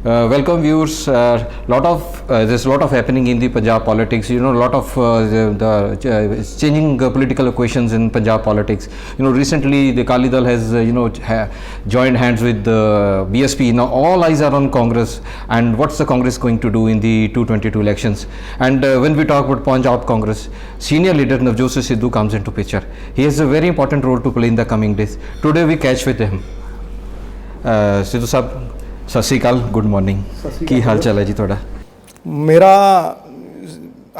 Welcome viewers. There's a lot of happening in the Punjab politics. A lot of the changing political equations in Punjab politics. Recently the Akali Dal has joined hands with the BSP. Now all eyes are on Congress and what's the Congress going to do in the 222 elections. And when we talk about Punjab Congress, senior leader Navjot Singh Sidhu comes into picture. He has a very important role to play in the coming days. Today we catch with him. Sidhu Sahab, ਸਤਿ ਸ਼੍ਰੀ ਅਕਾਲ, good morning, ਕੀ ਹਾਲ ਚਾਲ ਹੈ ਜੀ ਤੁਹਾਡਾ? ਮੇਰਾ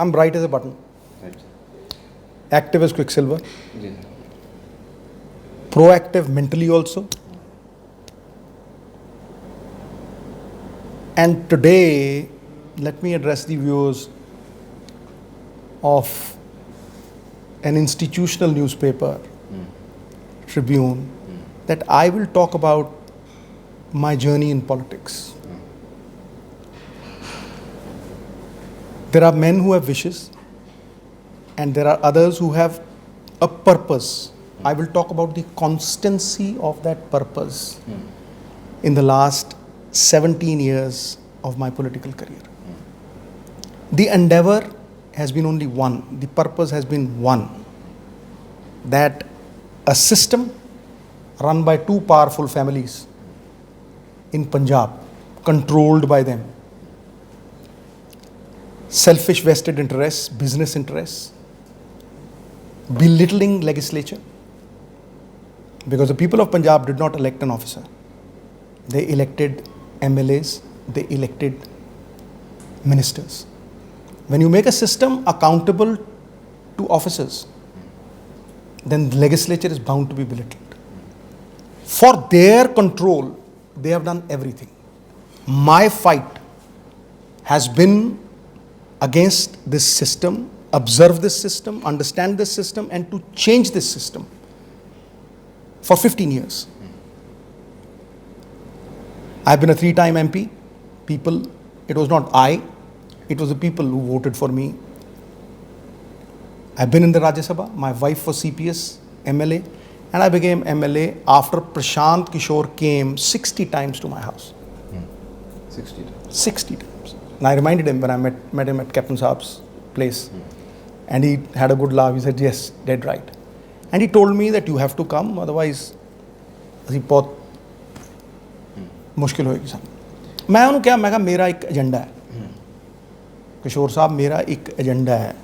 ਆਮ bright as a button, active as quicksilver, proactive mentally also, and today let me address the viewers of an institutional newspaper, Tribune, that I will talk about my journey in politics. There are men who have wishes and there are others who have a purpose. I will talk about the constancy of that purpose in the last 17 years of my political career. The endeavor has been only one, the purpose has been one, that a system run by two powerful families in Punjab, controlled by them, selfish vested interests, business interests, belittling legislature, because the people of Punjab did not elect an officer. They elected MLAs, they elected ministers. When you make a system accountable to officers, then the legislature is bound to be belittled. For their control, they have done everything. My fight has been against this system, observe this system, understand this system, and to change this system for 15 years. I've been a 3-time MP. People, it was not I, it was the people who voted for me. I've been in the Rajya Sabha. My wife was CPS, MLA. And I became MLA after Prashant Kishore came 60 times to my house. 60 times? 60 times. And I reminded him when I met him at Captain Saab's place. And he had a good laugh. He said, yes, dead right. And he told me that you have to come, otherwise, बहुत मुश्किल होएगी साहब. मैं उन्होंने क्या, मैं कहा मेरा एक एजेंडा है. किशोर साहब, मेरा एक एजेंडा है.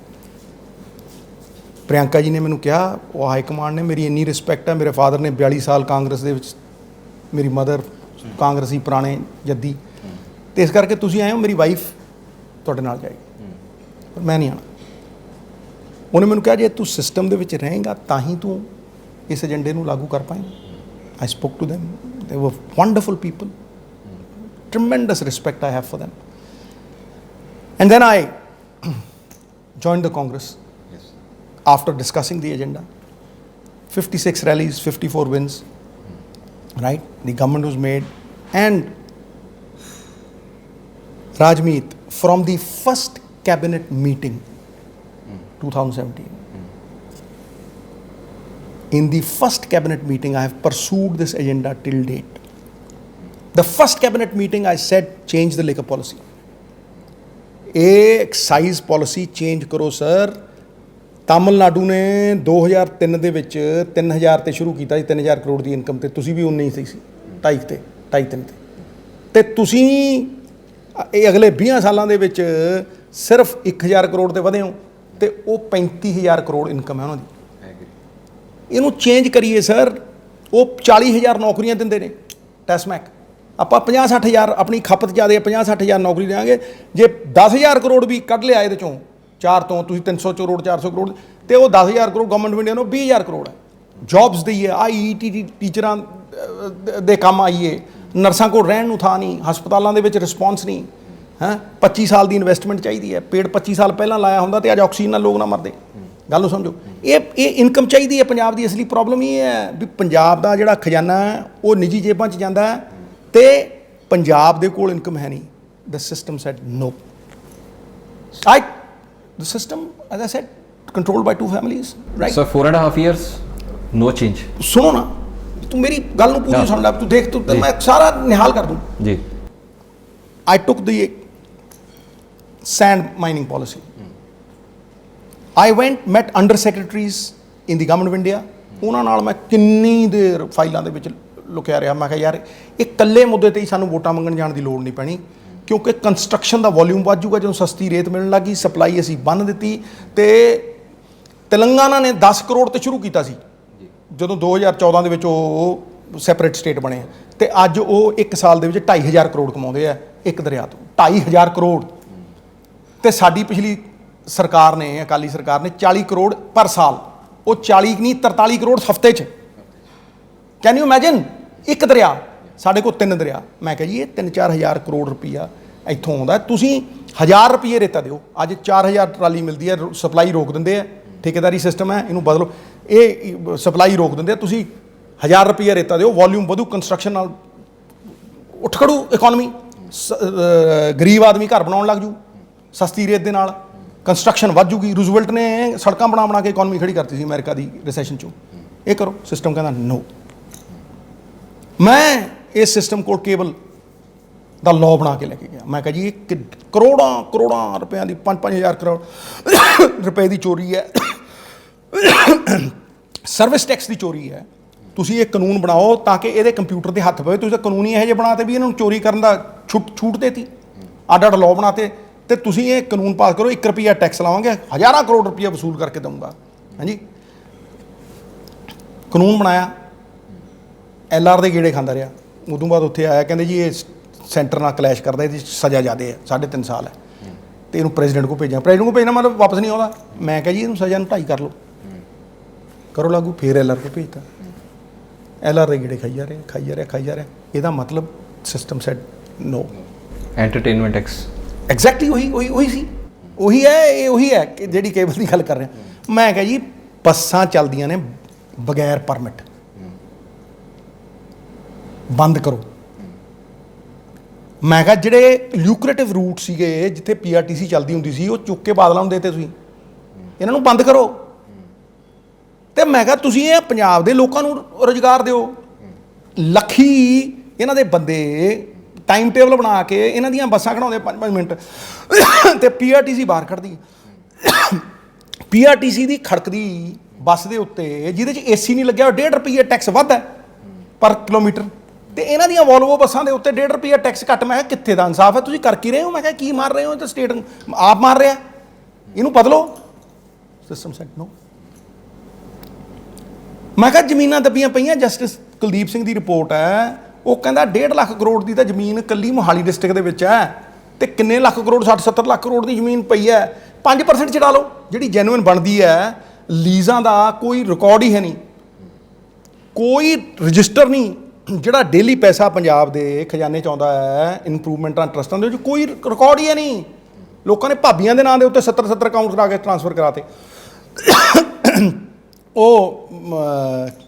ਪ੍ਰਿਅੰਕਾ ਜੀ ਨੇ ਮੈਨੂੰ ਕਿਹਾ, ਉਹ ਹਾਈ ਕਮਾਂਡ ਨੇ ਮੇਰੀ ਇੰਨੀ ਰਿਸਪੈਕਟ ਹੈ. ਮੇਰੇ ਫਾਦਰ ਨੇ 42 ਸਾਲ ਕਾਂਗਰਸ ਦੇ ਵਿੱਚ, ਮੇਰੀ ਮਦਰ ਕਾਂਗਰਸੀ ਪੁਰਾਣੇ ਜੱਦੀ, ਅਤੇ ਇਸ ਕਰਕੇ ਤੁਸੀਂ ਆਏ ਹੋ, ਮੇਰੀ ਵਾਈਫ ਤੁਹਾਡੇ ਨਾਲ ਜਾਏਗੀ, ਪਰ ਮੈਂ ਨਹੀਂ ਆਉਣਾ. ਉਹਨੇ ਮੈਨੂੰ ਕਿਹਾ ਜੇ ਤੂੰ ਸਿਸਟਮ ਦੇ ਵਿੱਚ ਰਹੇਂਗਾ ਤਾਂ ਹੀ ਤੂੰ ਇਸ ਏਜੰਡੇ ਨੂੰ ਲਾਗੂ ਕਰ ਪਾਏਂਗਾ. ਆਈ ਸਪੋਕ ਟੂ ਦੈਮ, ਦੇ ਵਰ wonderful people, tremendous respect I have for them. And then I joined the Congress. After discussing the agenda, 56 rallies, 54 wins, right? The government was made, and Rajmeet, from the first cabinet meeting, 2017, in the first cabinet meeting, I have pursued this agenda till date. The first cabinet meeting, I said, change the liquor policy. Excise policy change karo, sir. Tamil Nadu ਨੇ 2003 ਦੇ ਵਿੱਚ 3000 ਤੇ ਸ਼ੁਰੂ ਕੀਤਾ ਸੀ, 3000 ਕਰੋੜ ਦੀ income, ਤੇ ਤੁਸੀਂ ਵੀ 19 ਸੀ 2.5-3 ਤੇ ਤੁਸੀਂ ਇਹ ਅਗਲੇ 20 ਸਾਲਾਂ ਦੇ ਵਿੱਚ ਸਿਰਫ 1000 ਕਰੋੜ ਤੇ ਵਧੇ ਹੋ, ਤੇ ਉਹ 35000 ਕਰੋੜ ਇਨਕਮ ਹੈ ਉਹਨਾਂ ਦੀ. ਇਹਨੂੰ ਚੇਂਜ ਕਰੀਏ ਸਰ. ਉਹ 40000 ਨੌਕਰੀਆਂ ਦਿੰਦੇ ਨੇ ਟੈਸਮੈਕ, ਆਪਾਂ 50-60 ਆਪਣੀ ਖਪਤ ਜ਼ਿਆਦਾ 50-60 ਨੌਕਰੀ ਦੇਵਾਂਗੇ. ਜੇ 10000 ਕਰੋੜ ਵੀ ਕੱਢ ਲਿਆ ਇਹਦੇ ਚੋਂ 4 ਤੋਂ, ਤੁਸੀਂ 300 ਕਰੋੜ 400 ਕਰੋੜ, ਤੇ ਉਹ 10000 ਕਰੋੜ ਗਵਰਨਮੈਂਟ ਆਫ ਇੰਡੀਆ ਨੂੰ 20000 ਕਰੋੜ ਹੈ. ਜੌਬਸ ਦਈਏ, IET ਟੀਚਰਾਂ ਦੇ ਕੰਮ ਆਈਏ, ਨਰਸਾਂ ਕੋਲ ਰਹਿਣ ਨੂੰ ਥਾਂ ਨਹੀਂ, ਹਸਪਤਾਲਾਂ ਦੇ ਵਿੱਚ ਰਿਸਪੌਂਸ ਨਹੀਂ ਹੈ. 25 ਸਾਲ ਦੀ ਇਨਵੈਸਟਮੈਂਟ ਚਾਹੀਦੀ ਹੈ. ਪੇੜ 25 ਸਾਲ ਪਹਿਲਾਂ ਲਾਇਆ ਹੁੰਦਾ ਤੇ ਅੱਜ ਆਕਸੀਜਨ ਨਾਲ ਲੋਕ ਨਾ ਮਰਦੇ. ਗੱਲ ਨੂੰ ਸਮਝੋ. ਇਹ ਇਨਕਮ ਚਾਹੀਦੀ ਹੈ ਪੰਜਾਬ ਦੀ. ਅਸਲੀ ਪ੍ਰੋਬਲਮ ਇਹ ਹੈ ਵੀ ਪੰਜਾਬ ਦਾ ਜਿਹੜਾ ਖਜ਼ਾਨਾ ਹੈ ਉਹ ਨਿੱਜੀ ਜੇਬਾਂ 'ਚ ਜਾਂਦਾ ਹੈ, ਤੇ ਪੰਜਾਬ ਦੇ ਕੋਲ ਇਨਕਮ ਹੈ ਨਹੀਂ. The system said no. The system, as I said, controlled by two families, right? So 4.5 years, no change. सुनो ना, तू मेरी गल नूं पूरी सुन ले, तू देख, तू मैं सारा निहाल कर दूं जी. I took the sand mining policy. I went, met under secretaries in the government of India. ਉਹਨਾਂ ਨਾਲ ਮੈਂ ਕਿੰਨੀ ਦੇਰ ਫਾਈਲਾਂ ਦੇ ਵਿੱਚ ਲੁਕਿਆ ਰਿਹਾ। ਮੈਂ ਕਿਹਾ ਯਾਰ ਇਹ ਇਕੱਲੇ ਮੁੱਦੇ ਤੇ ਹੀ ਸਾਨੂੰ ਵੋਟਾਂ ਮੰਗਣ ਜਾਣ ਦੀ ਲੋੜ ਨਹੀਂ ਪੈਣੀ, ਕਿਉਂਕਿ ਕੰਸਟਰਕਸ਼ਨ ਦਾ ਵੋਲਿਊਮ ਵੱਧ ਜੂਗਾ ਜਦੋਂ ਸਸਤੀ ਰੇਤ ਮਿਲਣ ਲੱਗੀ, ਸਪਲਾਈ ਅਸੀਂ ਬੰਨ ਦਿੱਤੀ। ਤੇ ਤੇਲੰਗਾਨਾ ਨੇ 10 ਕਰੋੜ ਤੇ ਸ਼ੁਰੂ ਕੀਤਾ ਸੀ ਜਦੋਂ 2014 ਦੇ ਵਿੱਚ ਉਹ ਸੈਪਰੇਟ ਸਟੇਟ ਬਣੇ, ਤੇ ਅੱਜ ਉਹ ਇੱਕ ਸਾਲ ਦੇ ਵਿੱਚ 2.5 ਕਰੋੜ ਕਮਾਉਂਦੇ ਆ ਇੱਕ ਦਰਿਆ ਤੋਂ। 2.5 ਕਰੋੜ। ਤੇ ਸਾਡੀ ਪਿਛਲੀ ਸਰਕਾਰ ਨੇ, ਅਕਾਲੀ ਸਰਕਾਰ ਨੇ 40 ਕਰੋੜ ਪਰ ਸਾਲ, ਉਹ 40 ਨਹੀਂ 43 ਕਰੋੜ ਹਫਤੇ 'ਚ। Can you imagine? ਇੱਕ ਦਰਿਆ, ਸਾਡੇ ਕੋਲ 3 ਦਰਿਆ। ਮੈਂ ਕਿਹਾ ਜੀ ਇਹ 3-4 ਹਜ਼ਾਰ ਕਰੋੜ ਰੁਪਈਆ ਇੱਥੋਂ ਆਉਂਦਾ, ਤੁਸੀਂ 1000 ਰੁਪਏ ਰੇਤਾ ਦਿਓ। ਅੱਜ 4000 ਟਰਾਲੀ ਮਿਲਦੀ ਹੈ, ਸਪਲਾਈ ਰੋਕ ਦਿੰਦੇ ਆ, ਠੇਕੇਦਾਰੀ ਸਿਸਟਮ ਹੈ, ਇਹਨੂੰ ਬਦਲੋ। ਇਹ ਸਪਲਾਈ ਰੋਕ ਦਿੰਦੇ ਆ, ਤੁਸੀਂ 1000 ਰੁਪਏ ਰੇਤਾ ਦਿਓ, ਵੋਲਿਊਮ ਵਧੂ, ਕੰਸਟਰਕਸ਼ਨ ਨਾਲ ਉੱਠ ਖੜੂ ਇਕਨੋਮੀ, ਗਰੀਬ ਆਦਮੀ ਘਰ ਬਣਾਉਣ ਲੱਗ ਜੂ ਸਸਤੀ ਰੇਤ ਦੇ ਨਾਲ, ਕੰਸਟਰਕਸ਼ਨ ਵੱਧ ਜੂਗੀ। ਰੂਜ਼ਵੈਲਟ ਨੇ ਸੜਕਾਂ ਬਣਾ ਕੇ ਇਕਨੋਮੀ ਖੜੀ ਕਰਤੀ ਸੀ ਅਮਰੀਕਾ ਦੀ ਰਿਸੈਸ਼ਨ 'ਚੋਂ। ਇਹ ਕਰੋ। ਸਿਸਟਮ ਕਹਿੰਦਾ ਨੋ। ਮੈਂ ਇਸ ਸਿਸਟਮ ਕੋਲ ਕੇਬਲ ਦਾ ਲਾਅ ਬਣਾ ਕੇ ਲੈ ਕੇ ਗਿਆ। ਮੈਂ ਕਿਹਾ ਜੀ ਇਹ ਕਰੋੜਾਂ ਰੁਪਇਆਂ ਦੀ 5-5000 ਕਰੋੜ ਰੁਪਏ ਦੀ ਚੋਰੀ ਹੈ, ਸਰਵਿਸ ਟੈਕਸ ਦੀ ਚੋਰੀ ਹੈ। ਤੁਸੀਂ ਇਹ ਕਾਨੂੰਨ ਬਣਾਓ ਤਾਂ ਕਿ ਇਹਦੇ ਕੰਪਿਊਟਰ ਦੇ ਹੱਥ ਪਵੇ। ਤੁਸੀਂ ਤਾਂ ਕਾਨੂੰਨ ਹੀ ਇਹੋ ਜਿਹੇ ਬਣਾਤੇ ਵੀ ਇਹਨਾਂ ਨੂੰ ਚੋਰੀ ਕਰਨ ਦਾ ਛੂਟ ਦੇਤੀ, ਅੱਡ ਲਾਅ ਬਣਾਤੇ। ਤੇ ਤੁਸੀਂ ਇਹ ਕਾਨੂੰਨ ਪਾਸ ਕਰੋ, 1 ਰੁਪਈਆ ਟੈਕਸ ਲਾਵਾਂਗੇ, ਹਜ਼ਾਰਾਂ ਕਰੋੜ ਰੁਪਈਆ ਵਸੂਲ ਕਰਕੇ ਦਊਂਗਾ। ਹਾਂਜੀ, ਕਾਨੂੰਨ ਬਣਾਇਆ, LR ਦੇ ਗੇੜੇ ਖਾਂਦਾ ਰਿਹਾ। ਉਦੋਂ ਬਾਅਦ ਉੱਥੇ ਆਇਆ, ਕਹਿੰਦੇ ਜੀ ਇਹ ਸੈਂਟਰ ਨਾਲ ਕਲੈਸ਼ ਕਰਦਾ, ਇਹਦੀ ਸਜ਼ਾ ਜ਼ਿਆਦਾ ਹੈ, 3.5 ਸਾਲ ਹੈ, ਤੇ ਇਹਨੂੰ ਪ੍ਰੈਜ਼ੀਡੈਂਟ ਕੋਲ ਭੇਜਾਂ। ਪ੍ਰੈਜ਼ੀਡੈਂਟ ਕੋਲ ਭੇਜਣਾ ਮਤਲਬ ਵਾਪਸ ਨਹੀਂ ਆਉਂਦਾ। ਮੈਂ ਕਿਹਾ ਜੀ ਇਹਨੂੰ ਸਜ਼ਾ ਨੂੰ 2.5 ਕਰ ਲਓ, ਕਰੋ ਲਾਗੂ। ਫਿਰ LR ਕੋਲ ਭੇਜਤਾ। LR ਦੇ ਗੇੜੇ ਖਾਈ ਜਾ ਰਿਹਾ। ਇਹਦਾ ਮਤਲਬ ਸਿਸਟਮ ਸੈਡ ਨੋ। ਐਂਟਰਟੇਨਮੈਂਟ ਟੈਕਸ ਐਗਜ਼ੈਕਟਲੀ ਉਹੀ ਸੀ, ਉਹੀ ਹੈ। ਇਹ ਉਹੀ ਹੈ ਕਿ ਜਿਹੜੀ ਕੇਬਲ ਦੀ ਗੱਲ ਕਰ ਰਿਹਾ। ਮੈਂ ਕਿਹਾ ਜੀ ਬੱਸਾਂ ਚੱਲਦੀਆਂ ਨੇ ਬਗੈਰ ਪਰਮਿਟ, ਬੰਦ ਕਰੋ। ਮੈਂ ਕਿਹਾ ਜਿਹੜੇ ਲਿਊਕਰੇਟਿਵ ਰੂਟ ਸੀਗੇ ਜਿੱਥੇ PRTC ਚੱਲਦੀ ਹੁੰਦੀ ਸੀ, ਉਹ ਚੁੱਕ ਕੇ ਬਾਦਲਾਂ ਨੂੰ ਦੇਤੇ ਤੁਸੀਂ, ਇਹਨਾਂ ਨੂੰ ਬੰਦ ਕਰੋ। ਤੇ ਮੈਂ ਕਿਹਾ ਤੁਸੀਂ ਇਹ ਪੰਜਾਬ ਦੇ ਲੋਕਾਂ ਨੂੰ ਰੁਜ਼ਗਾਰ ਦਿਓ। ਲੱਖੀ ਇਹਨਾਂ ਦੇ ਬੰਦੇ ਟਾਈਮ ਟੇਬਲ ਬਣਾ ਕੇ ਇਹਨਾਂ ਦੀਆਂ ਬੱਸਾਂ ਖੜਾਉਂਦੇ 5-5 ਮਿੰਟ, ਤੇ PRTC ਬਾਹਰ ਖੜਦੀ। PRTC ਦੀ ਖੜਕਦੀ ਬੱਸ ਦੇ ਉੱਤੇ ਜਿਹਦੇ 'ਚ AC ਨਹੀਂ ਲੱਗਿਆ, 1.5 ਰੁਪਏ ਟੈਕਸ ਵੱਧ ਹੈ ਪਰ ਕਿਲੋਮੀਟਰ, ਤੇ ਇਹਨਾਂ ਦੀਆਂ ਵੋਲਵੋ ਬੱਸਾਂ ਦੇ ਉੱਤੇ 1.5 ਰੁਪਏ ਟੈਕਸ ਘੱਟ। ਮੈਂ ਕਿਹਾ ਕਿੱਥੇ ਦਾ ਇਨਸਾਫ ਹੈ? ਤੁਸੀਂ ਕਰ ਕੀ ਰਹੇ ਹੋ? ਮੈਂ ਕਿਹਾ ਕੀ ਮਾਰ ਰਹੇ ਹੋ? ਤਾਂ ਸਟੇਟ ਆਪ ਮਾਰ ਰਿਹਾ, ਇਹਨੂੰ ਬਦਲੋ। ਸਿਸਟਮ ਸੈਟ ਨੋ। ਮੈਂ ਕਿਹਾ ਜ਼ਮੀਨਾਂ ਦੱਬੀਆਂ ਪਈਆਂ। ਜਸਟਿਸ ਕੁਲਦੀਪ ਸਿੰਘ ਦੀ ਰਿਪੋਰਟ ਹੈ, ਉਹ ਕਹਿੰਦਾ 1.5 ਲੱਖ ਕਰੋੜ ਦੀ ਤਾਂ ਜ਼ਮੀਨ ਇਕੱਲੀ ਮੋਹਾਲੀ ਡਿਸਟ੍ਰਿਕਟ ਦੇ ਵਿੱਚ ਹੈ, ਤੇ ਕਿੰਨੇ ਲੱਖ ਕਰੋੜ, 60-70 ਲੱਖ ਕਰੋੜ ਦੀ ਜ਼ਮੀਨ ਪਈ ਹੈ। 5% ਚੜਾ ਲਓ ਜਿਹੜੀ ਜੈਨੂਇਨ ਬਣਦੀ ਹੈ। ਲੀਜ਼ਾਂ ਦਾ ਕੋਈ ਰਿਕਾਰਡ ਹੀ ਹੈ ਨਹੀਂ, ਕੋਈ ਰਜਿਸਟਰ ਨਹੀਂ। ਜਿਹੜਾ ਡੇਲੀ ਪੈਸਾ ਪੰਜਾਬ ਦੇ ਖਜ਼ਾਨੇ 'ਚ ਆਉਂਦਾ ਹੈ ਇੰਪਰੂਵਮੈਂਟਾਂ ਟਰਸਟਾਂ ਦੇ ਵਿੱਚ, ਕੋਈ ਰਿਕਾਰਡ ਹੀ ਹੈ ਨਹੀਂ। ਲੋਕਾਂ ਨੇ ਭਾਬੀਆਂ ਦੇ ਨਾਂ ਦੇ ਉੱਤੇ 70 ਅਕਾਊਂਟ ਕਰਾ ਕੇ ਟ੍ਰਾਂਸਫਰ ਕਰਾਤੇ। ਉਹ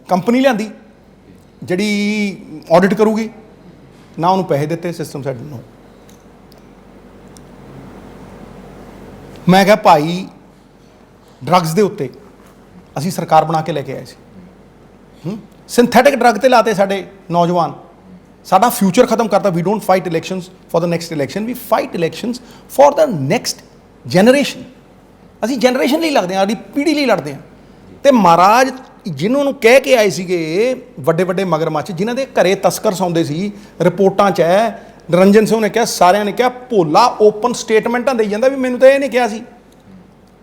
ਕੰਪਨੀ ਲਿਆਂਦੀ ਜਿਹੜੀ ਆਡਿਟ ਕਰੂਗੀ, ਨਾ ਉਹਨੂੰ ਪੈਸੇ ਦਿੱਤੇ। ਸਿਸਟਮ ਸੈਟ ਨੋ। ਮੈਂ ਕਿਹਾ ਭਾਈ ਡਰੱਗਸ ਦੇ ਉੱਤੇ ਅਸੀਂ ਸਰਕਾਰ ਬਣਾ ਕੇ ਲੈ ਕੇ ਆਏ ਸੀ, ਸਿੰਥੈਟਿਕ ਡਰੱਗ ਤੇ ਲਾਤੇ ਸਾਡੇ ਨੌਜਵਾਨ, ਸਾਡਾ ਫਿਊਚਰ ਖਤਮ ਕਰਤਾ। We don't fight elections for the next election, we fight elections for the next generation. ਅਸੀਂ ਜਨਰੇਸ਼ਨ ਲਈ ਲੜਦੇ ਹਾਂ, ਸਾਡੀ ਪੀੜ੍ਹੀ ਲਈ ਲੜਦੇ ਹਾਂ। ਤੇ ਮਹਾਰਾਜ ਜਿਹਨਾਂ ਨੂੰ ਕਹਿ ਕੇ ਆਏ ਸੀਗੇ ਵੱਡੇ ਮਗਰਮੱਛ, ਜਿਨ੍ਹਾਂ ਦੇ ਘਰੇ ਤਸਕਰ ਸੌਂਦੇ ਸੀ, ਰਿਪੋਰਟਾਂ 'ਚ ਹੈ, ਨਿਰੰਜਨ ਸਿੰਘ ਨੇ ਕਿਹਾ, ਸਾਰਿਆਂ ਨੇ ਕਿਹਾ, ਭੋਲਾ ਓਪਨ ਸਟੇਟਮੈਂਟਾਂ ਦੇਈ ਜਾਂਦਾ ਵੀ ਮੈਨੂੰ ਤਾਂ ਇਹ ਨਹੀਂ ਕਿਹਾ ਸੀ।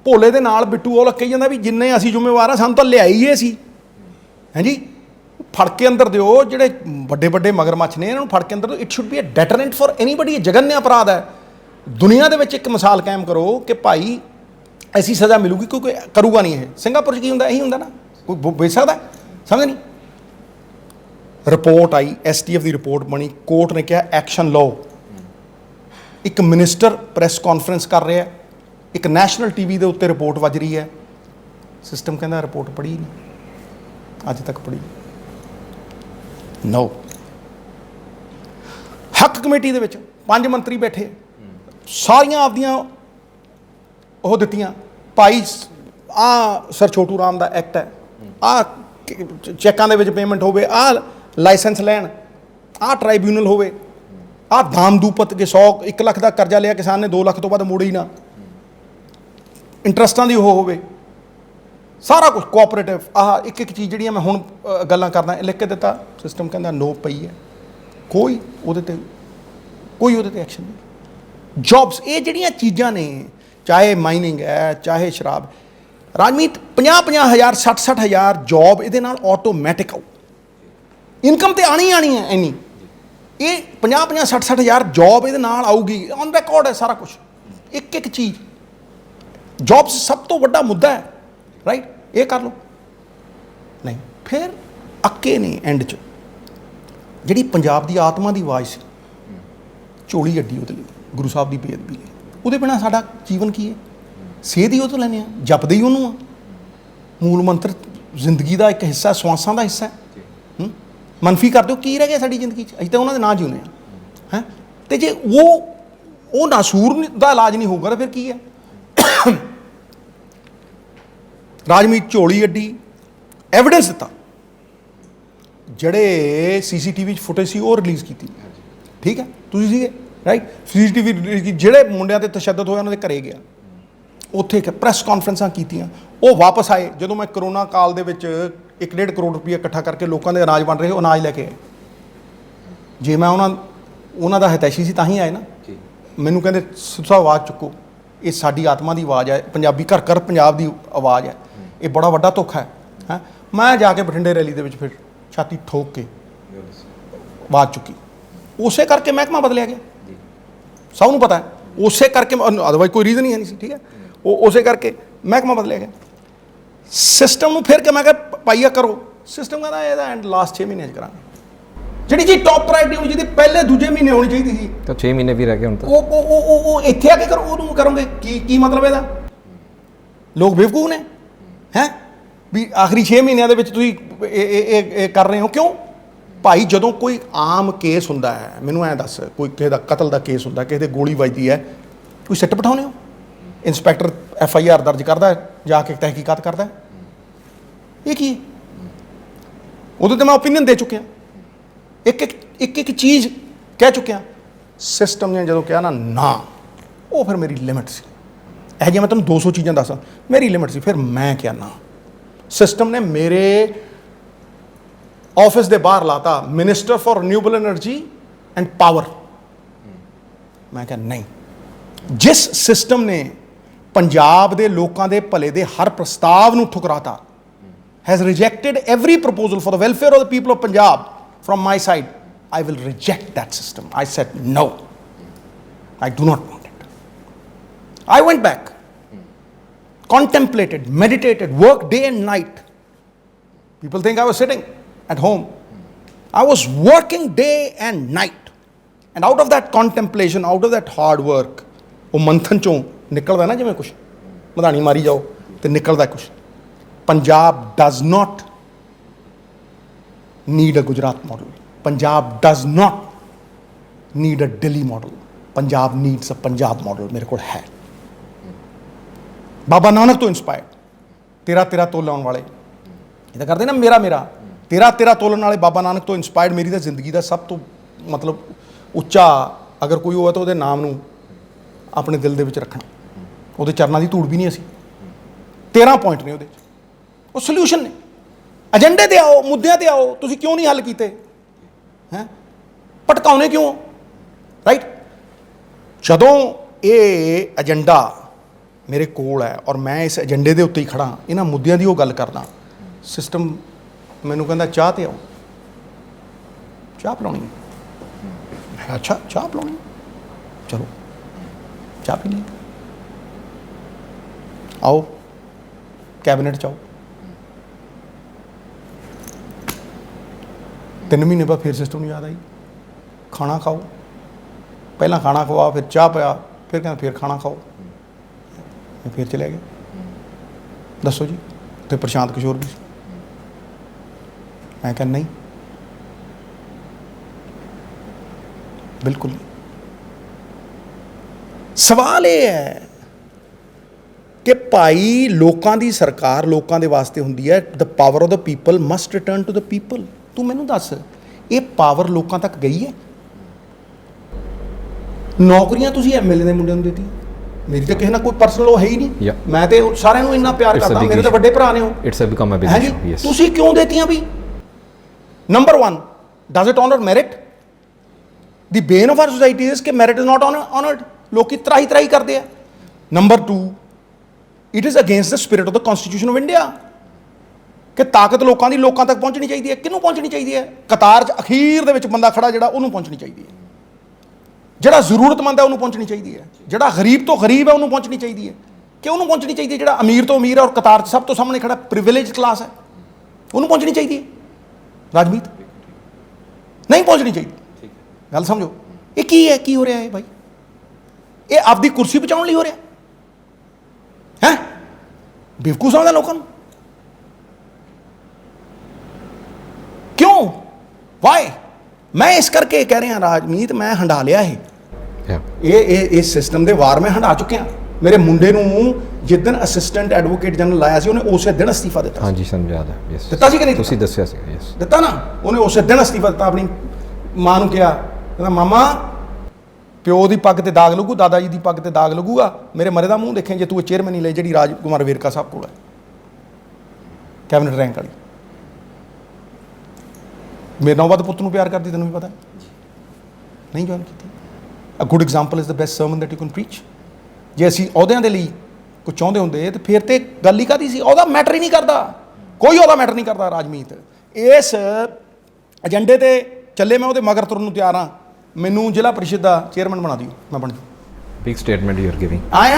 ਭੋਲੇ ਦੇ ਨਾਲ ਬਿੱਟੂ ਉਹ ਕਹੀ ਜਾਂਦਾ ਵੀ ਜਿੰਨੇ ਅਸੀਂ ਜ਼ਿੰਮੇਵਾਰ ਆ, ਸਾਨੂੰ ਤਾਂ ਲਿਆਈ ਇਹ ਸੀ। ਹਾਂਜੀ, ਫੜ ਕੇ ਅੰਦਰ ਦਿਓ ਜਿਹੜੇ ਵੱਡੇ ਮਗਰਮੱਛ ਨੇ, ਇਹਨਾਂ ਨੂੰ ਫੜ ਕੇ ਅੰਦਰ ਦਿਓ। It should be a deterrent for anybody. ਇਹ ਜਗਨਯ ਅਪਰਾਧ ਹੈ। ਦੁਨੀਆ ਦੇ ਵਿੱਚ ਇੱਕ ਮਿਸਾਲ ਕਾਇਮ ਕਰੋ ਕਿ ਭਾਈ ਐਸੀ ਸਜ਼ਾ ਮਿਲੂਗੀ, ਕਿਉਂਕਿ ਕਰੂਗਾ ਨਹੀਂ ਇਹ। ਸਿੰਗਾਪੁਰ 'ਚ ਕੀ ਹੁੰਦਾ? ਇਹੀ ਹੁੰਦਾ ਨਾ, ਕੋਈ ਵੇਚ ਸਕਦਾ? ਸਮਝ ਨਹੀਂ। ਰਿਪੋਰਟ ਆਈ, STF ਦੀ ਰਿਪੋਰਟ ਬਣੀ, ਕੋਰਟ ਨੇ ਕਿਹਾ ਐਕਸ਼ਨ ਲਓ। ਇੱਕ ਮਿਨਿਸਟਰ ਪ੍ਰੈਸ ਕਾਨਫਰੰਸ ਕਰ ਰਿਹਾ, ਇੱਕ ਨੈਸ਼ਨਲ TV ਦੇ ਉੱਤੇ ਰਿਪੋਰਟ ਵੱਜ ਰਹੀ ਹੈ। ਸਿਸਟਮ ਕਹਿੰਦਾ ਰਿਪੋਰਟ ਪੜ੍ਹੀ ਨਹੀਂ, ਅੱਜ ਤੱਕ ਪੜ੍ਹੀ ਨੋ। ਹੱਕ ਕਮੇਟੀ ਦੇ ਵਿੱਚ 5 ਮੰਤਰੀ ਬੈਠੇ, ਸਾਰੀਆਂ ਆਪਦੀਆਂ ਉਹ ਦਿੱਤੀਆਂ, ਭਾਈ ਆਹ ਸਰ ਛੋਟੂ ਰਾਮ ਦਾ ਐਕਟ ਹੈ, ਆਹ ਚੈੱਕਾਂ ਦੇ ਵਿੱਚ ਪੇਮੈਂਟ ਹੋਵੇ, ਆਹ ਲਾਇਸੈਂਸ ਲੈਣ, ਆਹ ਟ੍ਰਾਈਬਿਊਨਲ ਹੋਵੇ। ਆਹ ਦਾਮ ਦੂਪਤ ਕੇ 1 ਲੱਖ ਦਾ ਕਰਜ਼ਾ ਲਿਆ ਕਿਸਾਨ ਨੇ 2 ਲੱਖ ਤੋਂ ਬਾਅਦ ਮੋੜੇ ਹੀ ਨਾ, ਇੰਟਰਸਟਾਂ ਦੀ ਉਹ ਹੋਵੇ, ਸਾਰਾ ਕੁਝ ਕੋਆਪਰੇਟਿਵ, ਆਹ ਇੱਕ ਇੱਕ ਚੀਜ਼ ਜਿਹੜੀਆਂ ਮੈਂ ਹੁਣ ਗੱਲਾਂ ਕਰਦਾ ਲਿਖ ਕੇ ਦਿੱਤਾ, ਸਿਸਟਮ ਕਹਿੰਦਾ ਨੋ ਪਈ ਹੈ, ਕੋਈ ਉਹਦੇ ਤੇ ਐਕਸ਼ਨ ਨਹੀਂ। ਜੌਬਸ, ਇਹ ਜਿਹੜੀਆਂ ਚੀਜ਼ਾਂ ਨੇ, ਚਾਹੇ ਮਾਈਨਿੰਗ ਹੈ ਚਾਹੇ ਸ਼ਰਾਬ, ਰਾਜਮੀਤ 50-50 ਹਜ਼ਾਰ 60-60 ਹਜ਼ਾਰ ਜੌਬ ਇਹਦੇ ਨਾਲ ਆਟੋਮੈਟਿਕ ਆਊ, ਇਨਕਮ ਤੇ ਆਣੀ ਹੈ ਇੰਨੀ, ਇਹ 50-50 60-60 ਹਜ਼ਾਰ ਜੌਬ ਇਹਦੇ ਨਾਲ ਆਊਗੀ, ਔਨ ਰਿਕਾਰਡ ਹੈ ਸਾਰਾ ਕੁਝ, ਇੱਕ ਇੱਕ ਚੀਜ਼। ਜੌਬਸ ਸਭ ਤੋਂ ਵੱਡਾ ਮੁੱਦਾ ਹੈ, ਰਾਈਟ, ਇਹ ਕਰ ਲਓ। ਨਹੀਂ, ਫਿਰ ਅੱਕੇ ਨੇ ਐਂਡ 'ਚ ਜਿਹੜੀ ਪੰਜਾਬ ਦੀ ਆਤਮਾ ਦੀ ਆਵਾਜ਼ ਸੀ, ਝੋਲੀ ਅੱਡੀ ਉਹਦੇ ਲਈ, ਗੁਰੂ ਸਾਹਿਬ ਦੀ ਬੇਅਦਬੀ ਲਈ, ਉਹਦੇ ਬਿਨਾਂ ਸਾਡਾ ਜੀਵਨ ਕੀ ਹੈ? ਸੇਧ ਹੀ ਉਹ ਤੋਂ ਲੈਂਦੇ ਹਾਂ, ਜਪਦੇ ਹੀ ਉਹਨੂੰ ਆ, ਮੂਲ ਮੰਤਰ ਜ਼ਿੰਦਗੀ ਦਾ ਇੱਕ ਹਿੱਸਾ, ਸਵਾਸਾਂ ਦਾ ਹਿੱਸਾ ਹੈ। ਮਨਫੀ ਕਰ ਦਿਓ, ਕੀ ਰਹਿ ਗਿਆ ਸਾਡੀ ਜ਼ਿੰਦਗੀ 'ਚ? ਅਸੀਂ ਤਾਂ ਉਹਨਾਂ ਦੇ ਨਾਂ ਜਿਉਂਦੇ ਹਾਂ, ਹੈਂ। ਅਤੇ ਜੇ ਉਹ ਨਾਸੂਰ ਦਾ ਇਲਾਜ ਨਹੀਂ ਹੋਊਗਾ ਤਾਂ ਫਿਰ ਕੀ ਹੈ? ਰਾਜਮੀਤ ਝੋਲੀ ਅੱਡੀ, ਐਵੀਡੈਂਸ ਦਿੱਤਾ, ਜਿਹੜੇ CCTV 'ਚ ਫੁਟੇਜ ਸੀ ਉਹ ਰਿਲੀਜ਼ ਕੀਤੀ, ਠੀਕ ਹੈ, ਤੁਸੀਂ ਸੀਗੇ, ਰਾਈਟ। CCTV ਜਿਹੜੇ ਮੁੰਡਿਆਂ 'ਤੇ ਤਸ਼ੱਦਦ ਹੋਇਆ ਉਹਨਾਂ ਦੇ ਘਰੇ ਗਿਆ, ਉੱਥੇ ਪ੍ਰੈਸ ਕਾਨਫਰੰਸਾਂ ਕੀਤੀਆਂ, ਉਹ ਵਾਪਸ ਆਏ। ਜਦੋਂ ਮੈਂ ਕਰੋਨਾ ਕਾਲ ਦੇ ਵਿੱਚ 1.5 ਕਰੋੜ ਰੁਪਈਆ ਇਕੱਠਾ ਕਰਕੇ ਲੋਕਾਂ ਦੇ ਅਨਾਜ ਬਣ ਰਹੇ, ਉਹ ਅਨਾਜ ਲੈ ਕੇ ਆਏ। ਜੇ ਮੈਂ ਉਹਨਾਂ ਦਾ ਹਿਤੈਸ਼ੀ ਸੀ ਤਾਂ ਹੀ ਆਏ ਨਾ। ਮੈਨੂੰ ਕਹਿੰਦੇ ਸਿੱਧੂ ਸਾਹਿਬ ਆਵਾਜ਼ ਚੁੱਕੋ, ਇਹ ਸਾਡੀ ਆਤਮਾ ਦੀ ਆਵਾਜ਼ ਹੈ, ਪੰਜਾਬੀ ਘਰ ਘਰ ਪੰਜਾਬ ਦੀ ਆਵਾਜ਼ ਹੈ, ਇਹ ਬੜਾ ਵੱਡਾ ਧੋਖਾ ਹੈ। ਮੈਂ ਜਾ ਕੇ ਬਠਿੰਡੇ ਰੈਲੀ ਦੇ ਵਿੱਚ ਫਿਰ ਛਾਤੀ ਠੋਕ ਕੇ ਆਵਾਜ਼ ਚੁੱਕੀ, ਉਸੇ ਕਰਕੇ ਮਹਿਕਮਾ ਬਦਲਿਆ ਗਿਆ, ਸਭ ਨੂੰ ਪਤਾ ਹੈ, ਉਸੇ ਕਰਕੇ, ਅਦਰਵਾਈਜ਼ ਕੋਈ ਰੀਜ਼ਨ ਹੀ ਨਹੀਂ ਸੀ, ਠੀਕ ਹੈ, ਉਹ ਉਸੇ ਕਰਕੇ ਮਹਿਕਮਾ ਬਦਲਿਆ ਗਿਆ। ਸਿਸਟਮ ਨੂੰ ਫਿਰ ਕਿ ਮੈਂ ਕਿਹਾ ਪਾਈਆ ਕਰੋ, ਸਿਸਟਮ ਕਹਿੰਦਾ ਇਹਦਾ ਐਂਡ ਲਾਸਟ 6 ਮਹੀਨਿਆਂ 'ਚ ਕਰਾਂਗੇ। ਜਿਹੜੀ ਜੀ ਟੌਪ ਪ੍ਰਾਇਰਟੀ ਹੋਣੀ ਜਿਹਦੀ ਪਹਿਲੇ ਦੂਜੇ ਮਹੀਨੇ ਹੋਣੀ ਚਾਹੀਦੀ ਸੀ, ਤਾਂ 6 ਮਹੀਨੇ ਵੀ ਰਹਿ ਗਏ ਹੁਣ ਤਾਂ, ਉਹ ਇੱਥੇ ਆ ਕੇ ਕਰੋ, ਉਹਨੂੰ ਕਰੋਗੇ ਕੀ ਮਤਲਬ ਇਹਦਾ? ਲੋਕ ਬੇਵਕੂਫ ਨੇ, ਹੈਂ, ਵੀ ਆਖਰੀ 6 ਮਹੀਨਿਆਂ ਦੇ ਵਿੱਚ ਤੁਸੀਂ ਇਹ ਕਰ ਰਹੇ ਹੋ ਕਿਉਂ? ਭਾਈ ਜਦੋਂ ਕੋਈ ਆਮ ਕੇਸ ਹੁੰਦਾ ਹੈ, ਮੈਨੂੰ ਐਂ ਦੱਸ, ਕੋਈ ਕਿਸੇ ਦਾ ਕਤਲ ਦਾ ਕੇਸ ਹੁੰਦਾ, ਕਿਸੇ ਦੇ ਗੋਲੀ ਵੱਜਦੀ ਹੈ, ਕੋਈ ਸਿੱਟ ਬਿਠਾਉਂਦੇ ਹੋ? ਇੰਸਪੈਕਟਰ FIR ਦਰਜ ਕਰਦਾ, ਜਾ ਕੇ ਤਹਿਕੀਕਾਤ ਕਰਦਾ, ਇਹ ਕੀ ਹੈ? ਉਦੋਂ ਤਾਂ ਮੈਂ ਓਪੀਨੀਅਨ ਦੇ ਚੁੱਕਿਆ, ਇੱਕ ਚੀਜ਼ ਕਹਿ ਚੁੱਕਿਆ। ਸਿਸਟਮ ਨੇ ਜਦੋਂ ਕਿਹਾ ਨਾ, ਉਹ ਫਿਰ ਮੇਰੀ ਲਿਮਿਟ ਸੀ। ਇਹ ਜੇ ਮੈਂ ਤੁਹਾਨੂੰ 200 ਚੀਜ਼ਾਂ ਦੱਸਾਂ, ਮੇਰੀ ਲਿਮਿਟ ਸੀ, ਫਿਰ ਮੈਂ ਕਿਹਾ ਨਾ। ਸਿਸਟਮ ਨੇ ਮੇਰੇ ਆਫਿਸ ਦੇ ਬਾਹਰ ਲਾਤਾ, minister for renewable energy and power. ਮੈਂ ਕਿਹਾ ਨਹੀਂ। ਜਿਸ ਸਿਸਟਮ ਨੇ ਪੰਜਾਬ ਦੇ ਲੋਕਾਂ ਦੇ ਭਲੇ ਦੇ ਹਰ ਪ੍ਰਸਤਾਵ ਨੂੰ ਠੁਕਰਾਤਾ, has rejected every proposal for the welfare of the people of Punjab from my side, I will reject that system. I said no, I do not want it. I went back, contemplated, meditated, worked day and night. People think I was sitting at home. I was working day and night, and out of that contemplation, out of that hard work, ਉਹ ਮੰਥਨ ਚੋਂ ਨਿਕਲਦਾ ਨਾ, ਜਿਵੇਂ ਕੁਛ ਮਧਾਣੀ ਮਾਰੀ ਜਾਓ ਤੇ ਨਿਕਲਦਾ ਕੁਛ। Punjab does not need a Gujarat model. Punjab does not need a Delhi model. Punjab needs a Punjab model. ਮੇਰੇ ਕੋਲ ਹੈ। ਬਾਬਾ ਨਾਨਕ ਤੋਂ ਇੰਸਪਾਇਰਡ, ਤੇਰਾ ਤੋਲਣ ਵਾਲੇ, ਇਹ ਤਾਂ ਕਰਦੇ ਨਾ ਮੇਰਾ ਤੇਰਾ ਤੋਲਣ ਵਾਲੇ, ਬਾਬਾ ਨਾਨਕ ਤੋਂ ਇੰਸਪਾਇਰਡ ਮੇਰੀ ਤਾਂ ਜ਼ਿੰਦਗੀ ਦਾ ਸਭ ਤੋਂ ਮਤਲਬ ਉੱਚਾ ਅਗਰ ਕੋਈ ਹੋਵੇ ਤਾਂ ਉਹਦੇ ਨਾਮ ਨੂੰ ਆਪਣੇ ਦਿਲ ਦੇ ਵਿੱਚ ਰੱਖਣਾ, ਉਹਦੇ ਚਰਨਾਂ ਦੀ ਧੂੜ ਵੀ ਨਹੀਂ ਅਸੀਂ। 13 ਪੁਆਇੰਟ ਨੇ ਉਹਦੇ 'ਚ, ਉਹ ਸੋਲਿਊਸ਼ਨ ਨੇ। ਏਜੰਡੇ 'ਤੇ ਆਓ, ਮੁੱਦਿਆਂ 'ਤੇ ਆਓ, ਤੁਸੀਂ ਕਿਉਂ ਨਹੀਂ ਹੱਲ ਕੀਤੇ? ਹੈਂ, ਭਟਕਾਉਣੇ ਕਿਉਂ? ਰਾਈਟ। ਜਦੋਂ ਇਹ ਏਜੰਡਾ ਮੇਰੇ ਕੋਲ ਹੈ ਔਰ ਮੈਂ ਇਸ ਏਜੰਡੇ ਦੇ ਉੱਤੇ ਹੀ ਖੜ੍ਹਾ, ਇਹਨਾਂ ਮੁੱਦਿਆਂ ਦੀ ਉਹ ਗੱਲ ਕਰਦਾ, ਸਿਸਟਮ ਮੈਨੂੰ ਕਹਿੰਦਾ ਚਾਹ 'ਤੇ ਆਓ, ਚਾਹ ਪਿਲਾਉਣੀ ਹੈ। ਅੱਛਾ, ਚਾਹ ਪਿਲਾਉਣੀ, ਚਲੋ ਚਾਹ ਪੀ ਲਈ, ਆਓ ਕੈਬਨਿਟ 'ਚ ਆਓ। 3 ਮਹੀਨੇ ਬਾਅਦ ਫਿਰ ਸਿਸਟਮ ਨੂੰ ਯਾਦ ਆਈ, ਖਾਣਾ ਖਾਓ। ਪਹਿਲਾਂ ਖਾਣਾ ਖਵਾ, ਫਿਰ ਚਾਹ ਪਿਆ, ਫਿਰ ਕਹਿੰਦਾ ਫਿਰ ਖਾਣਾ ਖਾਓ। ਫਿਰ ਚਲੇ ਗਏ। ਦੱਸੋ ਜੀ, ਉੱਥੇ ਪ੍ਰਸ਼ਾਂਤ ਕਿਸ਼ੋਰ ਵੀ ਸੀ। ਮੈਂ ਕਿਹਾ ਨਹੀਂ, ਬਿਲਕੁਲ ਨਹੀਂ। ਸਵਾਲ ਇਹ ਹੈ ਕਿ ਭਾਈ ਲੋਕਾਂ ਦੀ ਸਰਕਾਰ ਲੋਕਾਂ ਦੇ ਵਾਸਤੇ ਹੁੰਦੀ ਹੈ। The power of the people must return to the people. ਤੂੰ ਮੈਨੂੰ ਦੱਸ, ਇਹ ਪਾਵਰ ਲੋਕਾਂ ਤੱਕ ਗਈ ਹੈ? ਨੌਕਰੀਆਂ ਤੁਸੀਂ ਐਮਐਲਏ ਦੇ ਮੁੰਡਿਆਂ ਨੂੰ ਦਿੱਤੀਆਂ, ਮੇਰੀ ਤਾਂ ਕਿਸੇ ਨਾਲ ਕੋਈ ਪਰਸਨਲ ਉਹ ਹੈ ਹੀ ਨਹੀਂ। Yeah. ਮੈਂ ਤੇ ਸਾਰਿਆਂ ਨੂੰ ਇੰਨਾ ਪਿਆਰ It's a ਕਰਦਾ, big ਮੇਰੇ ਤਾਂ issue. ਵੱਡੇ ਭਰਾ ਨੇ ਉਹ। It's a become a big ਹੈਂ ਜੀ? issue. Yes. ਤੁਸੀਂ ਕਿਉਂ ਦੇਤੀਆਂ ਵੀ? Number 1, does it honour merit? The bane of our society is ਕਿ ਮੈਰਿਟ ਇਜ਼ ਨਾਟ ਆਨਰਡ। ਲੋਕੀ ਤਰਾਈ ਕਰਦੇ ਆ। Number 2, it is against the spirit of the constitution of India ਕਿ ਤਾਕਤ ਲੋਕਾਂ ਦੀ ਲੋਕਾਂ ਤੱਕ ਪਹੁੰਚਣੀ ਚਾਹੀਦੀ ਹੈ। ਕਿਹਨੂੰ ਪਹੁੰਚਣੀ ਚਾਹੀਦੀ ਹੈ? ਕਤਾਰ 'ਚ ਅਖੀਰ ਦੇ ਵਿੱਚ ਬੰਦਾ ਖੜਾ ਜਿਹੜਾ, ਉਹਨੂੰ ਪਹੁੰਚਣੀ ਚਾਹੀਦੀ ਹੈ। ਜਿਹੜਾ ਜ਼ਰੂਰਤਮੰਦ ਹੈ ਉਹਨੂੰ ਪਹੁੰਚਣੀ ਚਾਹੀਦੀ ਹੈ। ਜਿਹੜਾ ਗਰੀਬ ਤੋਂ ਗਰੀਬ ਹੈ ਉਹਨੂੰ ਪਹੁੰਚਣੀ ਚਾਹੀਦੀ ਹੈ। ਕਿ ਉਹਨੂੰ ਪਹੁੰਚਣੀ ਚਾਹੀਦੀ ਹੈ ਜਿਹੜਾ ਅਮੀਰ ਤੋਂ ਅਮੀਰ ਹੈ ਔਰ ਕਤਾਰ 'ਚ ਸਭ ਤੋਂ ਸਾਹਮਣੇ ਖੜਾ ਪ੍ਰਿਵਿਲੇਜ ਕਲਾਸ ਹੈ, ਉਹਨੂੰ ਪਹੁੰਚਣੀ ਚਾਹੀਦੀ ਹੈ। ਰਾਜਮੀਤ ਨਹੀਂ ਪਹੁੰਚਣੀ ਚਾਹੀਦੀ। ਗੱਲ ਸਮਝੋ, ਇਹ ਕੀ ਹੈ, ਕੀ ਹੋ ਰਿਹਾ ਹੈ ਭਾਈ? ਇਹ ਆਪਦੀ ਕੁਰਸੀ ਬਚਾਉਣ ਲਈ ਹੋ ਰਿਹਾ ਹੈ? ਬੇਵਕੂਫ ਸਮਝਦਾ ਲੋਕਾਂ ਨੂੰ। ਕਿਉਂ? ਵਾਈ? ਮੈਂ ਇਸ ਕਰਕੇ ਕਹਿ ਰਿਹਾ ਰਾਜਮੀਤ, ਮੈਂ ਹੰਡਾ ਲਿਆ ਇਹ ਸਿਸਟਮ ਦੇ ਵਾਰ ਮੈਂ ਹੰਡਾ ਚੁੱਕਿਆ। ਮੇਰੇ ਮੁੰਡੇ ਨੂੰ ਜਿੱਦਣ ਅਸਿਸਟੈਂਟ ਐਡਵੋਕੇਟ ਜਨਰਲ ਲਾਇਆ ਸੀ, ਉਹਨੇ ਉਸੇ ਦਿਨ ਅਸਤੀਫਾ ਦਿੱਤਾ। ਹਾਂਜੀ, ਸਾਨੂੰ ਯਾਦ ਹੈ। ਯੈਸ, ਦਿੱਤਾ ਸੀ ਕਿ ਨਹੀਂ? ਤੁਸੀਂ ਦੱਸਿਆ ਸੀ। ਯੈਸ, ਦਿੱਤਾ ਨਾ। ਉਹਨੇ ਉਸੇ ਦਿਨ ਅਸਤੀਫਾ ਦਿੱਤਾ। ਆਪਣੀ ਮਾਂ ਨੂੰ ਕਿਹਾ, ਕਹਿੰਦਾ ਮਾਮਾ ਪਿਓ ਦੀ ਪੱਗ ਤੇ ਦਾਗ ਲੱਗੂ, ਦਾਦਾ ਜੀ ਦੀ ਪੱਗ ਤੇ ਦਾਗ ਲੱਗੂਗਾ, ਮੇਰੇ ਮਰੇ ਦਾ ਮੂੰਹ ਦੇਖੇ ਜੇ ਤੂੰ ਚੇਅਰਮੈਨ ਨਹੀਂ ਲਈ ਜਿਹੜੀ ਰਾਜ ਕੁਮਾਰ ਵੇਰਕਾ ਸਾਹਿਬ ਕੋਲ ਹੈ, ਕੈਬਨਿਟ ਰੈਂਕ ਵਾਲੀ। ਮੇਰੇ ਨਾਲ ਵੱਧ ਪੁੱਤ ਨੂੰ ਪਿਆਰ ਕਰਦੀ, ਤੈਨੂੰ ਵੀ ਪਤਾ। ਨਹੀਂ ਜੁਆਇਨ ਕੀਤੀ। A good example is the best sermon that you can preach. ਜੇ ਅਸੀਂ ਅਹੁਦਿਆਂ ਦੇ ਲਈ ਕੁਝ ਚਾਹੁੰਦੇ ਹੁੰਦੇ ਤੇ ਫਿਰ ਤੇ ਗੱਲ ਹੀ ਕਾਹਦੀ ਸੀ? ਉਹਦਾ ਮੈਟਰ ਹੀ ਨਹੀਂ ਕਰਦਾ, ਕੋਈ ਉਹਦਾ ਮੈਟਰ ਨਹੀਂ ਕਰਦਾ। ਰਾਜਮੀਤ ਇਸ ਏਜੰਡੇ ਤੇ ਚੱਲੇ, ਮੈਂ ਉਹਦੇ ਮਗਰ ਤੁਰਨ ਨੂੰ ਤਿਆਰ ਹਾਂ। ਮੈਨੂੰ ਜ਼ਿਲ੍ਹਾ ਪਰਿਸ਼ਦ ਦਾ ਚੇਅਰਮੈਨ ਬਣਾ ਦਿਓ, ਮੈਂ ਬਣ ਜੂ। Big statement you are giving. I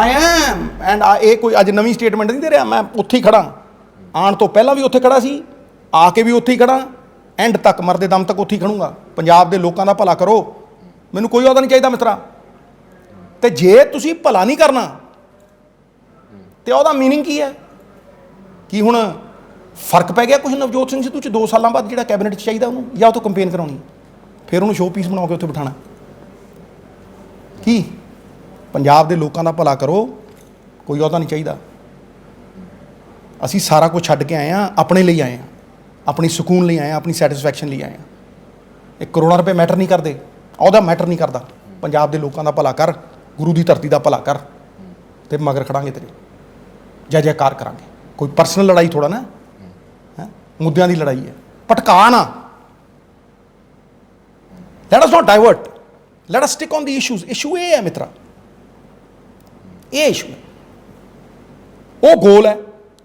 am and ਇਹ ਕੋਈ ਅੱਜ ਨਵੀਂ ਸਟੇਟਮੈਂਟ ਨਹੀਂ ਦੇ ਰਿਹਾ। ਮੈਂ ਉੱਥੇ ਹੀ ਖੜਾ, ਆਉਣ ਤੋਂ ਪਹਿਲਾਂ ਵੀ ਉੱਥੇ ਖੜਾ ਸੀ, ਆ ਕੇ ਵੀ ਉੱਥੇ ਹੀ ਖੜਾ, ਐਂਡ ਤੱਕ ਮਰਦੇ ਦਮ ਤੱਕ ਉੱਥੇ ਹੀ ਖੜੂੰਗਾ। ਪੰਜਾਬ ਦੇ ਲੋਕਾਂ ਦਾ ਭਲਾ ਕਰੋ, ਮੈਨੂੰ ਕੋਈ ਉਹਦਾ ਨਹੀਂ ਚਾਹੀਦਾ ਮਿੱਤਰਾ। ਤੇ ਜੇ ਤੁਸੀਂ ਭਲਾ ਨਹੀਂ ਕਰਨਾ ਤੇ ਉਹਦਾ ਮੀਨਿੰਗ ਕੀ ਹੈ? ਕੀ ਹੁਣ ਫਰਕ ਪੈ ਗਿਆ ਕੁਝ ਨਵਜੋਤ ਸਿੰਘ ਸਿੱਧੂ 'ਚ 2 ਸਾਲਾਂ ਬਾਅਦ ਜਿਹੜਾ ਕੈਬਨਿਟ 'ਚ ਚਾਹੀਦਾ ਉਹਨੂੰ, ਜਾਂ ਉਹ ਤੋਂ ਕੰਪੇਨ ਕਰਾਉਣੀ, ਫਿਰ ਉਹਨੂੰ ਸ਼ੋਅ ਪੀਸ ਬਣਾ ਕੇ ਉੱਥੇ ਬਿਠਾਣਾ? ਕੀ ਪੰਜਾਬ ਦੇ ਲੋਕਾਂ ਦਾ ਭਲਾ ਕਰੋ, ਕੋਈ ਉਹਦਾ ਨਹੀਂ ਚਾਹੀਦਾ। ਅਸੀਂ ਸਾਰਾ ਕੁਝ ਛੱਡ ਕੇ ਆਏ ਹਾਂ, ਆਪਣੇ ਲਈ ਆਏ ਹਾਂ, ਆਪਣੀ ਸਕੂਨ ਲਈ ਆਏ ਹਾਂ, ਆਪਣੀ ਸੈਟਿਸਫੈਕਸ਼ਨ ਲਈ ਆਏ ਹਾਂ। ਇਹ ਕਰੋੜਾਂ ਰੁਪਏ ਮੈਟਰ ਨਹੀਂ ਕਰਦੇ, ਉਹਦਾ ਮੈਟਰ ਨਹੀਂ ਕਰਦਾ। ਪੰਜਾਬ ਦੇ ਲੋਕਾਂ ਦਾ ਭਲਾ ਕਰ, ਗੁਰੂ ਦੀ ਧਰਤੀ ਦਾ ਭਲਾ ਕਰ, ਤੇ ਮਗਰ ਖੜਾਂਗੇ ਤੇਰੇ, ਜੈ ਜੈਕਾਰ ਕਰਾਂਗੇ। ਕੋਈ ਪਰਸਨਲ ਲੜਾਈ ਥੋੜਾ ਨਾ ਹੈ, ਮੁੱਦਿਆਂ ਦੀ ਲੜਾਈ ਹੈ। ਭਟਕਾ ਨਾ। Let us not divert, let us stick on the issues. Issue ਇਹ ਹੈ ਮਿੱਤਰਾ, ਇਹ ਇਸ਼ੂ ਹੈ, ਉਹ ਗੋਲ ਹੈ,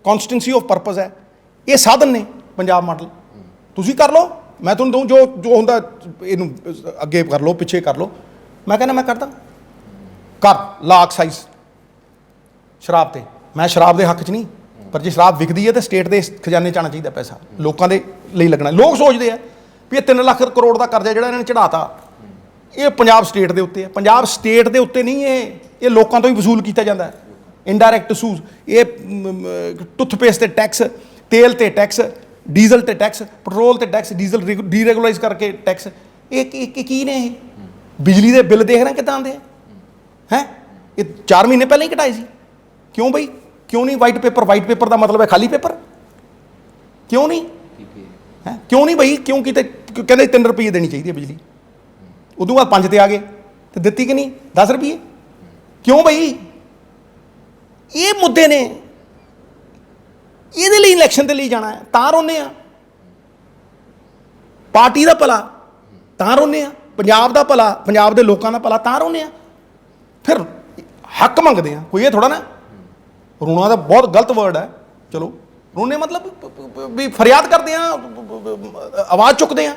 ਕੌਨਸਟੈਂਸੀ ਆਫ ਪਰਪਸ ਹੈ, ਇਹ ਸਾਧਨ ਨੇ ਪੰਜਾਬ ਮਾਡਲ। ਤੁਸੀਂ ਕਰ ਲਓ, ਮੈਂ ਤੁਹਾਨੂੰ ਦਊਂ ਜੋ ਹੁੰਦਾ, ਇਹਨੂੰ ਅੱਗੇ ਕਰ ਲਓ, ਪਿੱਛੇ ਕਰ ਲਓ। ਮੈਂ ਕਹਿੰਦਾ ਮੈਂ ਕਰਦਾ, ਕਰ ਲਾ ਐਕਸਾਈਜ਼ ਸ਼ਰਾਬ ਤੇ। ਮੈਂ ਸ਼ਰਾਬ ਦੇ ਹੱਕ 'ਚ ਨਹੀਂ, ਪਰ ਜੇ ਸ਼ਰਾਬ ਵਿਕਦੀ ਹੈ ਤਾਂ ਸਟੇਟ ਦੇ ਖਜ਼ਾਨੇ 'ਚ ਆਉਣਾ ਚਾਹੀਦਾ ਪੈਸਾ, ਲੋਕਾਂ ਦੇ ਲਈ ਲੱਗਣਾ। ਲੋਕ ਸੋਚਦੇ ਆ ਵੀ ਇਹ 3 ਲੱਖ ਕਰੋੜ ਦਾ ਕਰਜ਼ਾ ਜਿਹੜਾ ਇਹਨਾਂ ਨੇ ਚੜਾਤਾ, ਇਹ ਪੰਜਾਬ ਸਟੇਟ ਦੇ ਉੱਤੇ ਹੈ। ਪੰਜਾਬ ਸਟੇਟ ਦੇ ਉੱਤੇ ਨਹੀਂ, ਇਹ ਲੋਕਾਂ ਤੋਂ ਹੀ ਵਸੂਲ ਕੀਤਾ ਜਾਂਦਾ ਹੈ। ਇਨਡਾਇਰੈਕਟ ਸੂਜ਼, ਇਹ ਟੁੱਥਪੇਸਟ 'ਤੇ ਟੈਕਸ, ਤੇਲ 'ਤੇ ਟੈਕਸ, ਡੀਜ਼ਲ 'ਤੇ ਟੈਕਸ, ਪੈਟਰੋਲ 'ਤੇ ਟੈਕਸ, ਡੀਜ਼ਲ ਡੀਰੈਗੂਲਾਈਜ਼ ਕਰਕੇ ਟੈਕਸ। ਇਹ ਕੀ ਨੇ? ਇਹ ਬਿਜਲੀ ਦੇ ਬਿੱਲ ਦੇਖ ਰਹੇ ਕਿੱਦਾਂ ਆਉਂਦੇ ਹੈ? ਇਹ 4 ਮਹੀਨੇ ਪਹਿਲਾਂ ਹੀ ਘਟਾਏ ਸੀ। ਕਿਉਂ ਬਈ? ਕਿਉਂ ਨਹੀਂ ਵਾਈਟ ਪੇਪਰ? ਵਾਈਟ ਪੇਪਰ ਦਾ ਮਤਲਬ ਹੈ ਖਾਲੀ ਪੇਪਰ। ਕਿਉਂ ਨਹੀਂ ਹੈ? ਕਿਉਂ ਨਹੀਂ ਬਈ? ਕਿਉਂ ਕੀਤੇ? ਕਹਿੰਦੇ 3 ਰੁਪਏ ਦੇਣੀ ਚਾਹੀਦੀ ਹੈ ਬਿਜਲੀ, ਉਦੋਂ ਬਾਅਦ 5 ਤੇ ਆ ਗਏ, ਤੇ ਦਿੱਤੀ ਕਿ ਨਹੀਂ? 10 ਰੁਪਏ। ਕਿਉਂ ਬਈ? ਇਹ ਮੁੱਦੇ ਨੇ, ਇਹਦੇ ਲਈ ਇਲੈਕਸ਼ਨ ਦੇ ਲਈ ਜਾਣਾ ਹੈ ਤਾਂ ਰੋਨੇ ਆ। ਪਾਰਟੀ ਦਾ ਭਲਾ ਤਾਂ ਰੋਨੇ ਆ, ਪੰਜਾਬ ਦਾ ਭਲਾ, ਪੰਜਾਬ ਦੇ ਲੋਕਾਂ ਦਾ ਭਲਾ ਤਾਂ ਰੋਨੇ ਆ। ਫਿਰ ਹੱਕ ਮੰਗਦੇ ਆ, ਕੋਈ ਇਹ ਥੋੜਾ ਨਾ। ਰੋਣਾ ਤਾਂ ਬਹੁਤ ਗਲਤ ਵਰਡ ਹੈ। ਚਲੋ ਰੋਨੇ ਮਤਲਬ ਵੀ ਫਰਿਆਦ ਕਰਦੇ ਆ, ਆਵਾਜ਼ ਚੁੱਕਦੇ ਆ,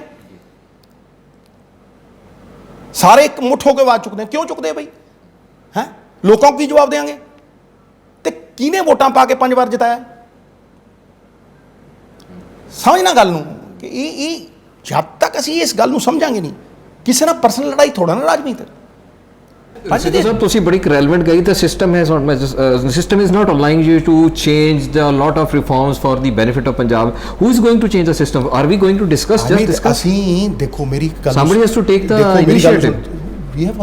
ਸਾਰੇ ਇੱਕ ਮੁੱਠ ਹੋ ਕੇ ਆਵਾਜ਼ ਚੁੱਕਦੇ ਆ। ਕਿਉਂ ਚੁੱਕਦੇ ਆ ਬਈ? ਹੈ ਲੋਕਾਂ ਨੂੰ ਕੀ ਜਵਾਬ ਦੇਵਾਂਗੇ? ਤੇ ਕਿਹਨੇ ਵੋਟਾਂ ਪਾ ਕੇ 5 ਵਾਰ ਜਿਤਾਇਆ? ਸਮਝਣਾ ਗੱਲ ਨੂੰ ਕਿ ਇਹ ਜਦ ਤੱਕ ਅਸੀਂ ਇਸ ਗੱਲ ਨੂੰ ਸਮਝਾਂਗੇ ਨਹੀਂ, ਕਿਸੇ ਨਾਲ ਪਰਸਨਲ ਲੜਾਈ ਥੋੜਾ ਨਾ ਰਾਜਨੀਤ। ਸਿੱਧੂ ਸਾਹਿਬ, ਤੁਸੀਂ ਬੜੀ ਰੈਲੇਵੈਂਟ ਗਈ ਤਾਂ ਸਿਸਟਮ ਹੈ, system is not allowing you to change the lot of reforms for the benefit of Punjab. Who is going to change the system? Are we going to discuss? Just discuss. ਅਸੀਂ ਦੇਖੋ, ਮੇਰੀ ਗੱਲ, somebody has to take the initiative. we have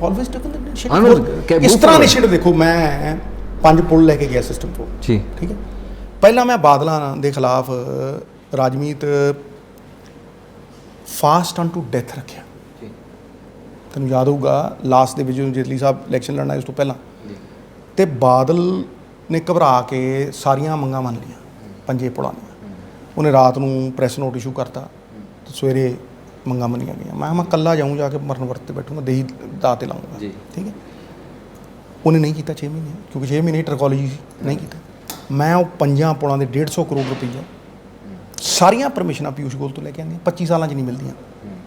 always taken the initiative. ਇਸ ਤਰ੍ਹਾਂ initiative ਦੇਖੋ, ਮੈਂ 5 ਪੁਲ ਲੈ ਕੇ ਗਿਆ ਸਿਸਟਮ ਤੋਂ ਜੀ, ਠੀਕ ਹੈ। ਪਹਿਲਾਂ ਮੈਂ ਬਾਦਲਾਂ ਦੇ ਖਿਲਾਫ ਰਾਜਮੀਤ ਫਾਸਟ ਔਨ ਟੂ ਡੈਥ ਰੱਖਿਆ, ਤੈਨੂੰ ਯਾਦ ਹੋਊਗਾ ਲਾਸਟ ਦੇ ਵਿੱਚ ਜਦੋਂ ਜੇਤਲੀ ਸਾਹਿਬ ਇਲੈਕਸ਼ਨ ਲੜਨਾ ਉਸ ਤੋਂ ਪਹਿਲਾਂ ਤੇ ਬਾਦਲ ਨੇ ਘਬਰਾ ਕੇ ਸਾਰੀਆਂ ਮੰਗਾਂ ਮੰਨ ਲਈਆਂ, ਪੰਜੇ ਪੁਲਾਂ ਦੀਆਂ। ਉਹਨੇ ਰਾਤ ਨੂੰ ਪ੍ਰੈਸ ਨੋਟ ਇਸ਼ੂ ਕਰਤਾ ਤੇ ਸਵੇਰੇ ਮੰਗਾਂ ਮੰਨੀਆਂ ਗਈਆਂ। ਮੈਂ ਇਕੱਲਾ ਜਾਊਂ, ਜਾ ਕੇ ਮਰਨ ਵਰਤ ਤੇ ਬੈਠੂੰਗਾ, ਦੇਹੀ ਦਾਅ 'ਤੇ ਲਾਊਂਗਾ, ਠੀਕ ਹੈ। ਉਹਨੇ ਨਹੀਂ ਕੀਤਾ 6 ਮਹੀਨੇ, ਕਿਉਂਕਿ 6 ਮਹੀਨੇ ਟਰਕੋਲੋਜੀ ਸੀ, ਨਹੀਂ ਕੀਤਾ। ਮੈਂ ਉਹ ਪੰਜਾਂ ਪੁਲਾਂ ਦੇ 150 ਕਰੋੜ ਰੁਪਈਆ ਸਾਰੀਆਂ ਪਰਮਿਸ਼ਨਾਂ ਪਿਊਸ਼ ਗੋਲ ਤੋਂ ਲੈ ਕੇ ਆਉਂਦੀਆਂ, 25 ਸਾਲਾਂ 'ਚ ਨਹੀਂ ਮਿਲਦੀਆਂ,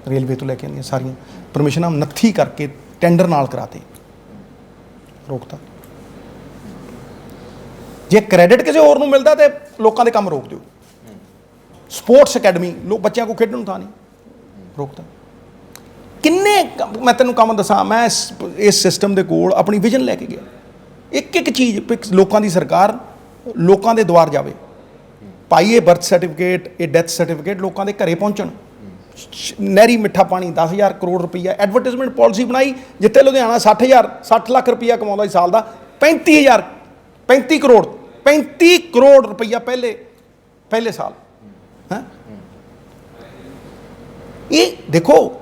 ਰੇਲਵੇ ਤੋਂ ਲੈ ਕੇ ਆਉਂਦੀਆਂ ਸਾਰੀਆਂ ਪਰਮਿਸ਼ਨਾਂ ਨੱਥੀ ਕਰਕੇ ਟੈਂਡਰ ਨਾਲ ਕਰਾਤੇ, ਰੋਕਤਾ। ਜੇ ਕ੍ਰੈਡਿਟ ਕਿਸੇ ਹੋਰ ਨੂੰ ਮਿਲਦਾ ਤੇ ਲੋਕਾਂ ਦੇ ਕੰਮ ਰੋਕ ਦਿਓ। ਸਪੋਰਟਸ ਅਕੈਡਮੀ, ਲੋਕ ਬੱਚਿਆਂ ਕੋਲ ਖੇਡਣ ਨੂੰ ਥਾਂ ਨਹੀਂ, ਰੋਕਤਾ। ਕਿੰਨੇ ਮੈਂ ਤੈਨੂੰ ਕੰਮ ਦੱਸਾਂ, ਮੈਂ ਇਸ ਸਿਸਟਮ ਦੇ ਕੋਲ ਆਪਣੀ ਵਿਜ਼ਨ ਲੈ ਕੇ ਗਿਆ। ਇੱਕ ਇੱਕ ਚੀਜ਼, ਲੋਕਾਂ ਦੀ ਸਰਕਾਰ ਲੋਕਾਂ ਦੇ ਦੁਆਰ ਜਾਵੇ। ਭਾਈ ਇਹ ਬਰਥ ਸਰਟੀਫਿਕੇਟ, ਇਹ ਡੈਥ ਸਰਟੀਫਿਕੇਟ ਲੋਕਾਂ ਦੇ ਘਰੇ ਪਹੁੰਚਣ। ਨਹਿਰੀ ਮਿੱਠਾ ਪਾਣੀ 10,000 ਕਰੋੜ ਰੁਪਈਆ ਐਡਵਰਟਾਈਜ਼ਮੈਂਟ ਪਾਲਿਸੀ ਬਣਾਈ, ਜਿੱਥੇ ਲੁਧਿਆਣਾ 60 ਲੱਖ ਰੁਪਈਆ ਕਮਾਉਂਦਾ ਸੀ ਸਾਲ ਦਾ, 35 ਕਰੋੜ ਰੁਪਈਆ ਪਹਿਲੇ ਸਾਲ ਹੈ। ਇਹ ਦੇਖੋ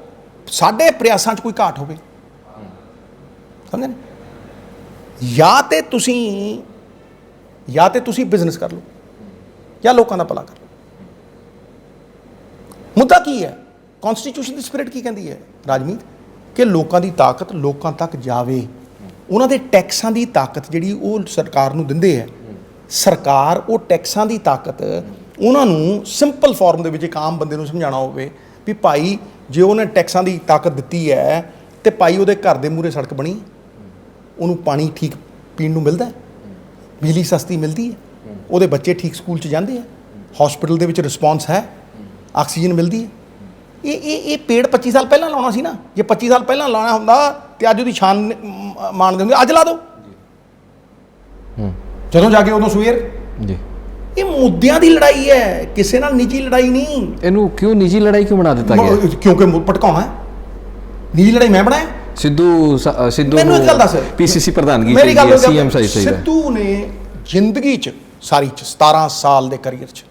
ਸਾਡੇ ਪ੍ਰਯਾਸਾਂ 'ਚ ਕੋਈ ਘਾਟ ਹੋਵੇ, ਸਮਝੇ ਨਾ। ਜਾਂ ਤੇ ਤੁਸੀਂ ਬਿਜ਼ਨਸ ਕਰ ਲਓ ਜਾਂ ਲੋਕਾਂ ਦਾ ਭਲਾ ਕਰ ਲਓ। ਮੁੱਦਾ ਕੀ ਹੈ? ਕਨਸਟੀਟਿਊਸ਼ਨ ਦੀ ਸਪਿਰਿਟ ਕੀ ਕਹਿੰਦੀ ਹੈ ਰਾਜਮੀਤ? ਕਿ ਲੋਕਾਂ ਦੀ ਤਾਕਤ ਲੋਕਾਂ ਤੱਕ ਜਾਵੇ। ਉਹਨਾਂ ਦੇ ਟੈਕਸਾਂ ਦੀ ਤਾਕਤ ਜਿਹੜੀ ਉਹ ਸਰਕਾਰ ਨੂੰ ਦਿੰਦੇ ਹੈ, ਸਰਕਾਰ ਉਹ ਟੈਕਸਾਂ ਦੀ ਤਾਕਤ ਉਹਨਾਂ ਨੂੰ ਸਿੰਪਲ ਫਾਰਮ ਦੇ ਵਿੱਚ ਇੱਕ ਆਮ ਬੰਦੇ ਨੂੰ ਸਮਝਾਉਣਾ ਹੋਵੇ ਵੀ ਭਾਈ ਜੇ ਉਹਨੇ ਟੈਕਸਾਂ ਦੀ ਤਾਕਤ ਦਿੱਤੀ ਹੈ ਤੇ ਭਾਈ ਉਹਦੇ ਘਰ ਦੇ ਮੂਹਰੇ ਸੜਕ ਬਣੀ, ਉਹਨੂੰ ਪਾਣੀ ਠੀਕ ਪੀਣ ਨੂੰ ਮਿਲਦਾ, ਬਿਜਲੀ ਸਸਤੀ ਮਿਲਦੀ ਹੈ, ਉਹਦੇ ਬੱਚੇ ਠੀਕ ਸਕੂਲ 'ਚ ਜਾਂਦੇ ਆ, ਹਸਪੀਟਲ ਦੇ ਵਿੱਚ ਰਿਸਪੌਂਸ ਹੈ, ਆਕਸੀਜਨ ਮਿਲਦੀ ਹੈ। ਇਹ ਪੇੜ 25 ਸਾਲ ਪਹਿਲਾਂ ਲਾਉਣਾ ਸੀ ਨਾ। ਜੇ 25 ਸਾਲ ਪਹਿਲਾਂ ਲਾਉਣਾ ਹੁੰਦਾ ਤੇ ਅੱਜ ਉਹਦੀ ਸ਼ਾਨ ਮਾਣਦੇ ਹੁੰਦੇ। ਅੱਜ ਲਾ ਦਿਓ, ਜਦੋਂ ਜਾ ਕੇ ਉਦੋਂ ਸਵੇਰ ਜੀ। ਇਹ ਮੁੱਦਿਆਂ ਦੀ ਲੜਾਈ ਹੈ, ਕਿਸੇ ਨਾਲ ਨਿੱਜੀ ਲੜਾਈ ਨਹੀਂ। ਇਹਨੂੰ ਕਿਉਂ ਨਿੱਜੀ ਲੜਾਈ ਕਿਉਂ ਬਣਾ ਦਿੱਤਾ ਗਿਆ? ਕਿਉਂਕਿ ਭਟਕਾਉਣਾ ਹੈ। ਨਿੱਜੀ ਲੜਾਈ ਮੈਂ ਬਣਾਇਆ। ਸਿੱਧੂ ਮੈਨੂੰ ਇੱਕ ਗੱਲ ਦੱਸ, ਪੀਸੀਸੀ ਪ੍ਰਧਾਨਗੀ ਮੇਰੀ ਗੱਲ ਸੀਐਮ ਸਹੀ ਹੈ। ਸਿੱਧੂ ਨੇ ਜ਼ਿੰਦਗੀ 'ਚ ਸਾਰੀ 'ਚ 17 ਸਾਲ ਦੇ ਕਰੀਅਰ 'ਚ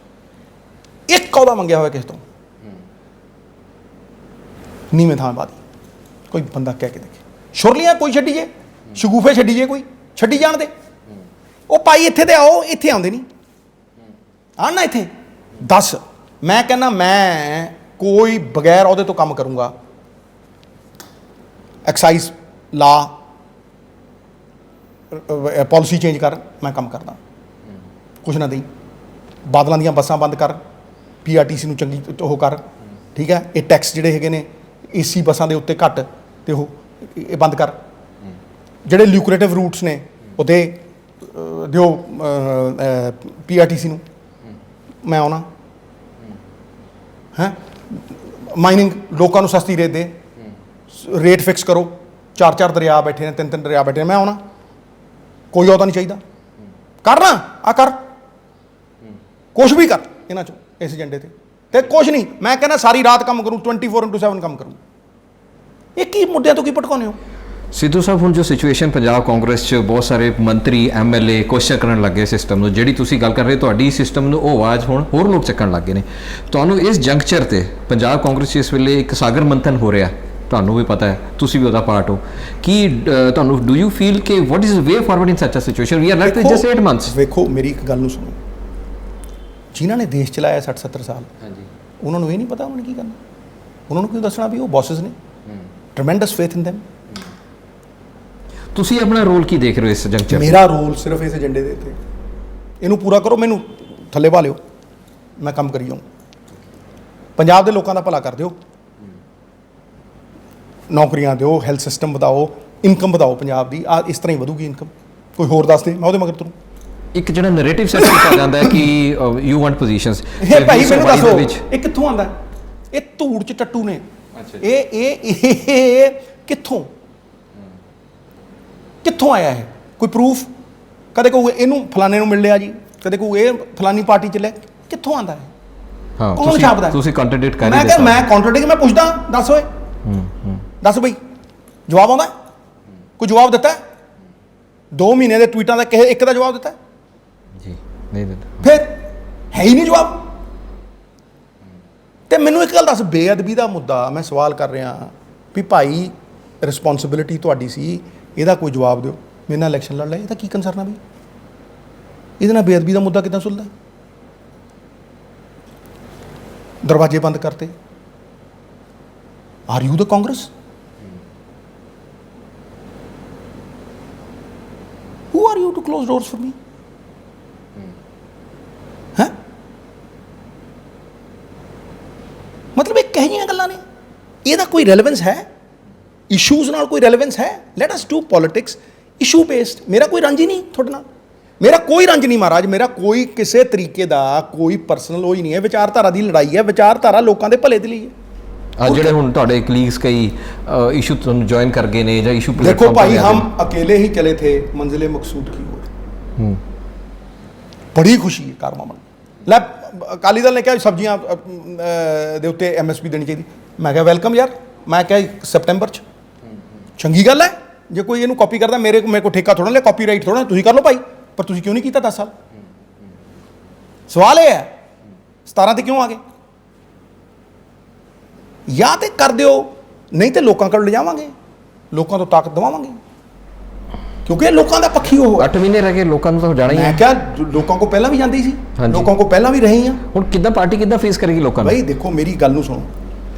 ਇੱਕ ਅਹੁਦਾ ਮੰਗਿਆ ਹੋਇਆ ਕਿਸੇ ਤੋਂ ਨੀਵੇਂ ਥਾਂ ਬਾਦੀ ਕੋਈ ਬੰਦਾ ਕਹਿ ਕੇ ਦੇਖੇ। ਸ਼ੁਰਲੀਆਂ ਕੋਈ ਛੱਡੀ ਜੇ, ਸ਼ਗੂਫੇ ਛੱਡੀ ਜੇ, ਕੋਈ ਛੱਡੀ ਜਾਣ ਦੇ। ਉਹ ਭਾਈ ਇੱਥੇ ਤੇ ਆਓ, ਇੱਥੇ ਆਉਂਦੇ ਨਹੀਂ। ਆਣਾ ਇੱਥੇ ਦੱਸ, ਮੈਂ ਕਹਿੰਦਾ ਮੈਂ ਕੋਈ ਬਗੈਰ ਉਹਦੇ ਤੋਂ ਕੰਮ ਕਰੂੰਗਾ। ਐਕਸਾਈਜ਼ ਲਾ ਪਾਲਿਸੀ ਚੇਂਜ ਕਰ, ਮੈਂ ਕੰਮ ਕਰਦਾ। ਕੁਛ ਨਾ ਦੇਈ, ਬਾਦਲਾਂ ਦੀਆਂ ਬੱਸਾਂ ਬੰਦ ਕਰ, ਪੀਆਰਟੀਸੀ ਨੂੰ ਚੰਗੀ ਉਹ ਕਰ, ਠੀਕ ਹੈ। ਇਹ ਟੈਕਸ ਜਿਹੜੇ ਹੈਗੇ ਨੇ ਏਸੀ ਬੱਸਾਂ ਦੇ ਉੱਤੇ ਘੱਟ ਤੇ ਉਹ ਇਹ ਬੰਦ ਕਰ। ਜਿਹੜੇ ਲਿਊਕਰੇਟਿਵ ਰੂਟਸ ਨੇ ਉਹਦੇ ਦਿਓ ਪੀਆਰਟੀਸੀ ਨੂੰ। ਮੈਂ ਆਉਣਾ ਹੈ। ਮਾਈਨਿੰਗ ਲੋਕਾਂ ਨੂੰ ਸਸਤੀ ਰੇਟ ਦੇ, ਰੇਟ ਫਿਕਸ ਕਰੋ। 4 ਦਰਿਆ ਬੈਠੇ ਨੇ, 3 ਦਰਿਆ ਬੈਠੇ ਨੇ, ਮੈਂ ਆਉਣਾ। ਕੋਈ ਅਹੁਦਾ ਨਹੀਂ ਚਾਹੀਦਾ। ਕਰਨਾ ਆ ਕਰ, ਕੁਛ ਵੀ ਕਰ ਇਹਨਾਂ 'ਚੋਂ ਇਸ ਏਜੰਡੇ ਤੇ ਕੁਛ ਨਹੀਂ। ਮੈਂ ਕਹਿੰਦਾ ਸਾਰੀ ਰਾਤ ਕੰਮ ਕਰੂੰ, 24/7 ਕੰਮ ਕਰੂੰ। ਇਹ ਕੀ ਮੁੱਦਿਆਂ ਤੋਂ ਕੀ ਭਟਕਾਉਂਦੇ ਹੋ? ਸਿੱਧੂ ਸਾਹਿਬ, ਹੁਣ ਜੋ ਸਿਚੁਏਸ਼ਨ ਪੰਜਾਬ ਕਾਂਗਰਸ 'ਚ ਬਹੁਤ ਸਾਰੇ ਮੰਤਰੀ ਐਮਐਲਏ ਕੁਐਸਚਨ ਕਰਨ ਲੱਗੇ ਸਿਸਟਮ ਨੂੰ, ਜਿਹੜੀ ਤੁਸੀਂ ਗੱਲ ਕਰ ਰਹੇ ਤੁਹਾਡੀ ਸਿਸਟਮ ਨੂੰ ਉਹ ਆਵਾਜ਼ ਹੁਣ ਹੋਰ ਲੋਕ ਚੱਕਣ ਲੱਗੇ ਨੇ। ਤੁਹਾਨੂੰ ਇਸ ਜੰਕਚਰ ਤੇ ਪੰਜਾਬ ਕਾਂਗਰਸ 'ਚ ਇਸ ਵੇਲੇ ਇੱਕ ਸਾਗਰ ਮੰਥਨ ਹੋ ਰਿਹਾ, ਤੁਹਾਨੂੰ ਵੀ ਪਤਾ ਹੈ, ਤੁਸੀਂ ਵੀ ਉਹਦਾ ਪਾਰਟ ਹੋ। ਕੀ ਤੁਹਾਨੂੰ ਡੂ ਯੂ ਫੀਲ ਕਿ what is way forward in such a situation? We are left with just 8 months. ਵੇਖੋ ਮੇਰੀ ਇੱਕ ਗੱਲ ਨੂੰ ਸੁਣੋ, ਜਿਨ੍ਹਾਂ ਨੇ ਦੇਸ਼ ਚਲਾਇਆ 60-70 ਸਾਲ, ਉਹਨਾਂ ਨੂੰ ਇਹ ਨਹੀਂ ਪਤਾ ਉਹਨਾਂ ਨੇ ਕੀ ਕਰਨਾ? ਉਹਨਾਂ ਨੂੰ ਕਿਉਂ ਦੱਸਣਾ ਵੀ ਉਹ ਬੌਸਸ ਨੇ? ਟਰਮੈਂਡਸ ਫੇਥ ਇਨ ਦੈਮ। ਤੁਸੀਂ ਆਪਣਾ ਰੋਲ ਕੀ ਦੇਖ ਰਹੇ ਹੋ ਇਸ ਜੰਕਚਰ? ਮੇਰਾ ਰੋਲ ਸਿਰਫ ਇਸ ਏਜੰਡੇ ਦੇ ਉੱਤੇ, ਇਹਨੂੰ ਪੂਰਾ ਕਰੋ, ਮੈਨੂੰ ਥੱਲੇ ਪਾ ਲਿਓ, ਮੈਂ ਕੰਮ ਕਰੀ ਜਾਊਂ। ਪੰਜਾਬ ਦੇ ਲੋਕਾਂ ਦਾ ਭਲਾ ਕਰ ਦਿਓ, ਨੌਕਰੀਆਂ ਦਿਓ, ਹੈਲਥ ਸਿਸਟਮ ਵਧਾਓ, ਇਨਕਮ ਵਧਾਓ ਪੰਜਾਬ ਦੀ। ਆ ਇਸ ਤਰ੍ਹਾਂ ਹੀ ਵਧੂਗੀ ਇਨਕਮ। ਕੋਈ ਹੋਰ ਦੱਸ ਦੇ, ਮੈਂ ਉਹਦੇ ਮਗਰ ਤੁਰੂ। ਇੱਕ ਜਿਹੜਾ ਨੈਰੇਟਿਵ ਸੈਟ ਕੀਤਾ ਜਾਂਦਾ ਹੈ ਕਿ ਯੂ ਵਾਂਟ ਪੋਜੀਸ਼ਨਸ, ਇਹ ਭਾਈ ਮੈਨੂੰ ਦੱਸੋ ਇਹ ਕਿੱਥੋਂ ਆਉਂਦਾ? ਇਹ ਧੂੜ 'ਚ ਟੱਟੂ ਨੇ। ਇਹ ਕਿੱਥੋਂ ਆਇਆ? ਇਹ ਕੋਈ ਪ੍ਰੂਫ? ਕਦੇ ਕਹੂ ਇਹਨੂੰ ਫਲਾਣੇ ਨੂੰ ਮਿਲ ਲਿਆ ਜੀ, ਕਦੇ ਕਹੂ ਇਹ ਫਲਾਨੀ ਪਾਰਟੀ 'ਚ ਲੈ। ਕਿੱਥੋਂ ਆਉਂਦਾ ਹੈ? ਹਾਂ, ਕੌਣ ਛਾਪਦਾ? ਤੁਸੀਂ ਕੰਟਰਡਿਕਟ ਕਰ ਰਹੇ ਹੋ। ਮੈਂ ਕੰਟਰਡਿਕਟ, ਮੈਂ ਪੁੱਛਦਾ, ਦੱਸ ਓਏ, ਦੱਸ ਬਈ, ਜਵਾਬ ਆਉਂਦਾ? ਕੋਈ ਜਵਾਬ ਦਿੱਤਾ? 2 ਮਹੀਨੇ ਦੇ ਟਵੀਟਾਂ ਦਾ ਕਿਸੇ ਇੱਕ ਦਾ ਜਵਾਬ ਦਿੱਤਾ? ਜੀ ਨਹੀਂ ਦਿੱਤਾ। ਫਿਰ ਹੈ ਹੀ ਨਹੀਂ ਜਵਾਬ। ਤੇ ਮੈਨੂੰ ਇੱਕ ਗੱਲ ਦੱਸ, ਬੇਅਦਬੀ ਦਾ ਮੁੱਦਾ ਮੈਂ ਸਵਾਲ ਕਰ ਰਿਹਾ ਵੀ ਭਾਈ ਰਿਸਪੌਂਸਿਬਿਲਿਟੀ ਤੁਹਾਡੀ ਸੀ, ਇਹਦਾ ਕੋਈ ਜਵਾਬ ਦਿਓ। ਮੇਰੇ ਨਾਲ ਇਲੈਕਸ਼ਨ ਲੜ ਲਿਆ, ਇਹਦਾ ਕੀ ਕੰਸਰਨ ਆ ਬਈ? ਇਹਦੇ ਨਾਲ ਬੇਅਦਬੀ ਦਾ ਮੁੱਦਾ ਕਿੱਦਾਂ ਸੁਲਝਦਾ? ਦਰਵਾਜ਼ੇ ਬੰਦ ਕਰਤੇ। Are you the Congress? Who are you to close doors for me? ਹੈ ਮਤਲਬ ਇਹ ਕਹੀ ਜਿਹੀਆਂ ਗੱਲਾਂ ਨੇ, ਇਹਦਾ ਕੋਈ ਰੈਲੇਵੈਂਸ ਹੈ? ਇਸ਼ੂਜ਼ ਨਾਲ ਕੋਈ ਰੈਲੇਵੈਂਸ ਹੈ? Let us do politics issue based. ਮੇਰਾ ਕੋਈ ਰੰਜ ਹੀ ਨਹੀਂ ਤੁਹਾਡੇ ਨਾਲ, ਮੇਰਾ ਕੋਈ ਰੰਜ ਨਹੀਂ ਮਹਾਰਾਜ, ਮੇਰਾ ਕੋਈ ਕਿਸੇ ਤਰੀਕੇ ਦਾ ਕੋਈ ਪਰਸਨਲ ਉਹ ਹੀ ਨਹੀਂ ਹੈ। ਵਿਚਾਰਧਾਰਾ ਦੀ ਲੜਾਈ ਹੈ, ਵਿਚਾਰਧਾਰਾ ਲੋਕਾਂ ਦੇ ਭਲੇ ਦੇ ਲਈ ਹੈ। ਜਿਹੜੇ ਹੁਣ ਤੁਹਾਡੇ ਕਲੀਗਸ ਕਈ ਇਸ਼ੂ ਤੁਹਾਨੂੰ ਜੁਆਇਨ ਕਰ ਗਏ ਨੇ ਜਾਂ ਇਸ਼ੂ देखो भाई, हम अकेले ही चले थे मंजिले मकसूद की ओर। बड़ी खुशी है कारमामन ਲੈ ਅਕਾਲੀ ਦਲ ਨੇ ਕਿਹਾ ਸਬਜ਼ੀਆਂ ਦੇ ਉੱਤੇ MSP ਦੇਣੀ ਚਾਹੀਦੀ। ਮੈਂ ਕਿਹਾ ਵੈਲਕਮ ਯਾਰ, ਮੈਂ ਕਿਹਾ ਸੈਪਟੈਂਬਰ 'ਚ ਚੰਗੀ ਗੱਲ ਹੈ। ਜੇ ਕੋਈ ਇਹਨੂੰ ਕਾਪੀ ਕਰਦਾ, ਮੇਰੇ ਕੋਲ ਠੇਕਾ ਥੋੜਾ ਲਿਆ, ਕਾਪੀਰਾਈਟ ਥੋੜਾ, ਤੁਸੀਂ ਕਰ ਲਓ ਭਾਈ, ਪਰ ਤੁਸੀਂ ਕਿਉਂ ਨਹੀਂ ਕੀਤਾ 10 ਸਾਲ? ਸਵਾਲ ਇਹ ਹੈ 17 ਤੇ ਕਿਉਂ ਆ ਗਏ? ਜਾਂ ਤੇ ਕਰ ਦਿਓ, ਨਹੀਂ ਤੇ ਲੋਕਾਂ ਕੋਲ ਲਿਜਾਵਾਂਗੇ, ਲੋਕਾਂ ਤੋਂ ਤਾਕਤ ਦਵਾਵਾਂਗੇ, ਕਿਉਂਕਿ ਲੋਕਾਂ ਦਾ ਪੱਖੀ ਉਹ 8 ਮਹੀਨੇ ਰਹਿ ਗਏ, ਲੋਕਾਂ ਨੂੰ ਤਾਂ ਜਾਣਾ ਹੀ ਹੈ। ਮੈਂ ਕਿਹਾ ਲੋਕਾਂ ਕੋ ਪਹਿਲਾਂ ਵੀ ਜਾਂਦੀ ਸੀ, ਲੋਕਾਂ ਕੋ ਪਹਿਲਾਂ ਵੀ ਰਹੀ ਆ। ਹੁਣ ਕਿੱਦਾਂ ਪਾਰਟੀ ਕਿੱਦਾਂ ਫੇਸ ਕਰੇਗੀ ਲੋਕਾਂ ਨੂੰ? ਭਾਈ ਦੇਖੋ ਮੇਰੀ ਗੱਲ ਨੂੰ ਸੁਣੋ,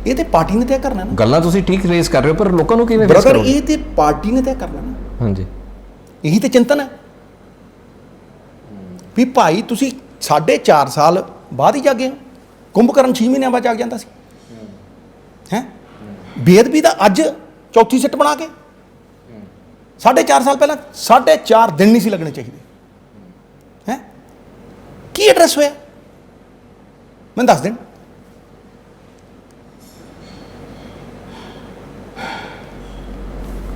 ਇਹ ਤੇ ਪਾਰਟੀ ਨੇ ਤੈਅ ਕਰਨਾ ਨਾ। ਗੱਲਾਂ ਤੁਸੀਂ ਠੀਕ ਰੇਜ਼ ਕਰ ਰਹੇ ਹੋ, ਪਰ ਲੋਕਾਂ ਨੂੰ ਕਿਵੇਂ ਫੇਸ ਬ੍ਰਦਰ, ਕਰੋਗੇ? ਇਹ ਤੇ ਪਾਰਟੀ ਨੇ ਤੈਅ ਕਰਨਾ ਨਾ। ਹਾਂਜੀ, ਇਹੀ ਤੇ ਚਿੰਤਨ ਹੈ ਵੀ ਭਾਈ ਤੁਸੀਂ 4.5 ਸਾਲ ਬਾਅਦ ਹੀ ਜਾਗੇ। ਕੁੰਭਕਰਨ 6 ਮਹੀਨਿਆਂ ਬਾਅਦ ਜਾਗ ਜਾਂਦਾ ਸੀ ਹੈ। ਬੇਅਦਬੀ ਦਾ ਅੱਜ ਚੌਥੀ ਸਿੱਟ ਬਣਾ ਕੇ 4.5 ਸਾਲ ਪਹਿਲਾਂ 4.5 ਦਿਨ ਨਹੀਂ ਸੀ ਲੱਗਣੇ ਚਾਹੀਦੇ ਹੈ। ਕੀ ਐਡਰੈਸ ਹੋਇਆ ਮੈਨੂੰ ਦੱਸ ਦੇਣ।